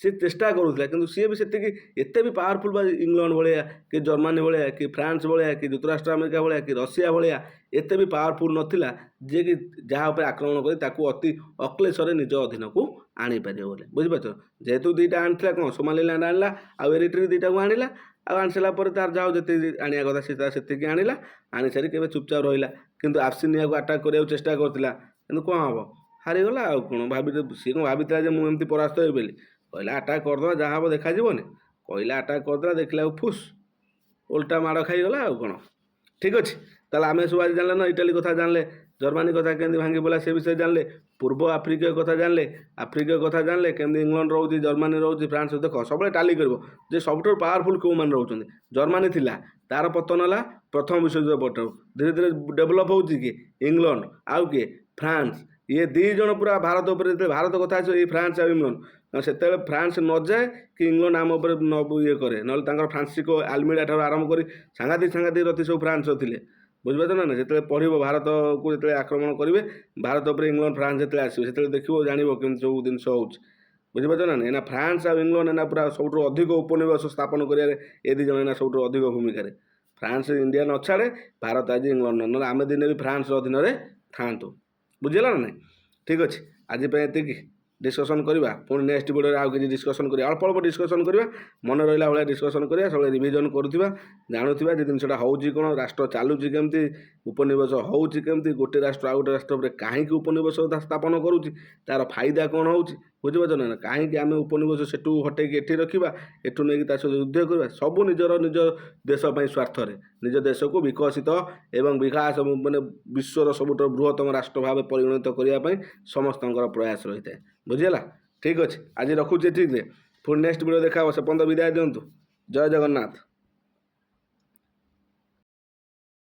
ସେ ଚେଷ୍ଟା କରୁଥିଲା, କିନ୍ତୁ ସିଏ ବି ସେତିକି ଏତେ ବି ପାୱାରଫୁଲ୍ ବା ଇଂଲଣ୍ଡ ଭଳିଆ କି ଜର୍ମାନୀ ଭଳିଆ କି ଫ୍ରାନ୍ସ ଭଳିଆ କି ଯୁକ୍ତରାଷ୍ଟ୍ର ଆମେରିକା ଭଳିଆ କି ରଷିଆ ଭଳିଆ ଏତେ ବି ପାୱାରଫୁଲ୍ ନଥିଲା ଯିଏକି ଯାହା ଉପରେ ଆକ୍ରମଣ କରି ତାକୁ ଅତି ଅକ୍ଲେଶରେ ନିଜ ଅଧୀନକୁ ଆଣିପାରିବ ବୋଲି, ବୁଝିପାରୁଛ? ଯେହେତୁ 2ଟା ଆଣିଥିଲା, କ'ଣ ସୋମାଲିଲ୍ୟାଣ୍ଡ ଆଣିଲା ଆଉ ଏରିଟ୍ରିଆ 2ଟାକୁ ଆଣିଲା, ଆଉ ଆଣି ସାରିଲା ପରେ ତାର ଯାହା ଯେତିକି ଆଣିବା କଥା ସେ ସେତିକି ଆଣିଲା, ଆଣି ସାରି କେବେ ଚୁପଚାପ ରହିଲା, କିନ୍ତୁ ଆବସିନିଆକୁ ଆଟାକ୍ କରିବାକୁ ଚେଷ୍ଟା କରିଥିଲା, କିନ୍ତୁ କ'ଣ ହେବ, ହାରିଗଲା। ଆଉ କ'ଣ ସିଏ କ'ଣ ଭାବିଥିଲା ଯେ ମୁଁ ଏମିତି ପରାସ୍ତ ହେବି ବୋଲି? କହିଲା ଆଟାକ୍ କରିଦେବା, ଯାହା ହେବ ଦେଖାଯିବନି, କହିଲା ଆଟାକ୍ କରିଦେଲା, ଦେଖିଲା ଫୁସ୍ ଓଲଟା ମାଡ଼ ଖାଇଗଲା। ଆଉ କ'ଣ, ଠିକ୍ ଅଛି। ତାହେଲେ ଆମେ ସବୁ ଆଜି ଜାଣିଲେ ନା, ଇଟାଲୀ କଥା ଜାଣିଲେ, ଜର୍ମାନୀ କଥା କେମିତି ଭାଙ୍ଗି ପଡ଼ିଲା ସେ ବିଷୟରେ ଜାଣିଲେ, ପୂର୍ବ ଆଫ୍ରିକୀୟ କଥା ଜାଣିଲେ, ଆଫ୍ରିକୀୟ କଥା ଜାଣିଲେ, କେମିତି ଇଂଲଣ୍ଡ ରହୁଛି, ଜର୍ମାନୀ ରହୁଛି, ଫ୍ରାନ୍ସ, ଦେଖ ସବୁବେଳେ ଟାଲି କରିବ ଯେ ସବୁଠାରୁ ପାୱାରଫୁଲ୍ କେଉଁମାନେ ରହୁଛନ୍ତି। ଜର୍ମାନୀ ଥିଲା, ତାର ପତନ ହେଲା ପ୍ରଥମ ବିଶ୍ୱଯୁଦ୍ଧ ପରଠାରୁ, ଧୀରେ ଧୀରେ ଡେଭଲପ୍ ହେଉଛି କିଏ? ଇଂଲଣ୍ଡ, ଆଉ କିଏ? ଫ୍ରାନ୍ସ। ଇଏ 2 ଜଣ ପୁରା ଭାରତ ଉପରେ, ଯେତେବେଳେ ଭାରତ କଥା ଆସିବ ଏଇ ଫ୍ରାନ୍ସ ଆଉ ଇଂଲଣ୍ଡ, ସେତେବେଳେ ଫ୍ରାନ୍ସ ନଯାଏ କି ଇଂଲଣ୍ଡ ଆମ ଉପରେ ଇଏ କରେ, ନହେଲେ ତାଙ୍କର ଫ୍ରାନ୍ସିସ୍କୋ ଆଲମିଡ଼ା ଠାରୁ ଆରମ୍ଭ କରି ସାଂଘାତିକ ରଥି ସବୁ ଫ୍ରାନ୍ସର ଥିଲେ, ବୁଝିପାରୁଛ ନା? ଯେତେବେଳେ ପଢ଼ିବ ଭାରତକୁ ଯେତେବେଳେ ଆକ୍ରମଣ କରିବେ, ଭାରତ ଉପରେ ଇଂଲଣ୍ଡ ଫ୍ରାନ୍ସ ଯେତେବେଳେ ଆସିବେ, ସେତେବେଳେ ଦେଖିବ ଜାଣିବ କେମିତି ସବୁ ଜିନିଷ ହେଉଛି, ବୁଝିପାରୁଛ ନା? ଏଇନା ଫ୍ରାନ୍ସ ଆଉ ଇଂଲଣ୍ଡ ଏଇନା ପୁରା ସବୁଠୁ ଅଧିକ ଉପନିବେଶ ସ୍ଥାପନ କରିବାରେ ଏ 2 ଜଣ ଏଇନା ସବୁଠୁ ଅଧିକ ଭୂମିକାରେ। ଫ୍ରାନ୍ସ ଇଣ୍ଡିଆ ନ ଛାଡ଼େ, ଭାରତ ଆଜି ଇଂଲଣ୍ଡ, ନହେଲେ ଆମେ ଦିନେ ବି ଫ୍ରାନ୍ସର ଅଧୀନରେ ଥାଆନ୍ତୁ, ବୁଝିହେଲା ନା ନାହିଁ? ଠିକ୍ ଅଛି, ଆଜି ପାଇଁ ଏତିକି ଡିସ୍କସନ୍ କରିବା, ପୁଣି ନେକ୍ସଟ ଭିଡ଼ିଓରେ ଆଉ କିଛି ଡିସ୍କସନ୍ କରିବା, ଅଳ୍ପ ଡିସ୍କସନ୍ କରିବା, ମନେ ରହିଲା ଭଳିଆ ଡିସ୍କସନ୍ କରିବା, ସବୁବେଳେ ରିଭିଜନ୍ କରୁଥିବା, ଜାଣୁଥିବା ଯେ ଜିନିଷଟା ହେଉଛି କ'ଣ, ରାଷ୍ଟ୍ର ଚାଲୁଛି କେମିତି, ଉପନିବେଶ ହେଉଛି କେମିତି, ଗୋଟେ ରାଷ୍ଟ୍ର ଆଉ ଗୋଟେ ରାଷ୍ଟ୍ର ଉପରେ କାହିଁକି ଉପନିବେଶ ସ୍ଥାପନ କରୁଛି, ତା'ର ଫାଇଦା କ'ଣ ହେଉଛି, ବୁଝିପାରୁଛ ନା? କାହିଁକି ଆମେ ଉପନିବେଶ ସେଠୁ ହଟେଇକି ଏଠି ରଖିବା, ଏଠୁ ନେଇକି ତା ସହିତ ଯୁଦ୍ଧ କରିବା, ସବୁ ନିଜ ଦେଶ ପାଇଁ ସ୍ୱାର୍ଥରେ, ନିଜ ଦେଶକୁ ବିକଶିତ ଏବଂ ବିକାଶ ମାନେ ବିଶ୍ୱର ସବୁଠାରୁ ବୃହତ୍ତମ ରାଷ୍ଟ୍ର ଭାବେ ପରିଗଣିତ କରିବା ପାଇଁ ସମସ୍ତଙ୍କର ପ୍ରୟାସ ରହିଥାଏ, ବୁଝିହେଲା? ଠିକ୍ ଅଛି, ଆଜି ରଖୁଛି ଏଠିରେ, ପୁଣି ନେକ୍ସଟ ଭିଡ଼ିଓ ଦେଖା ହେବ, ସେ ପର୍ଯ୍ୟନ୍ତ ବିଦାୟ ଦିଅନ୍ତୁ। ଜୟ ଜଗନ୍ନାଥ।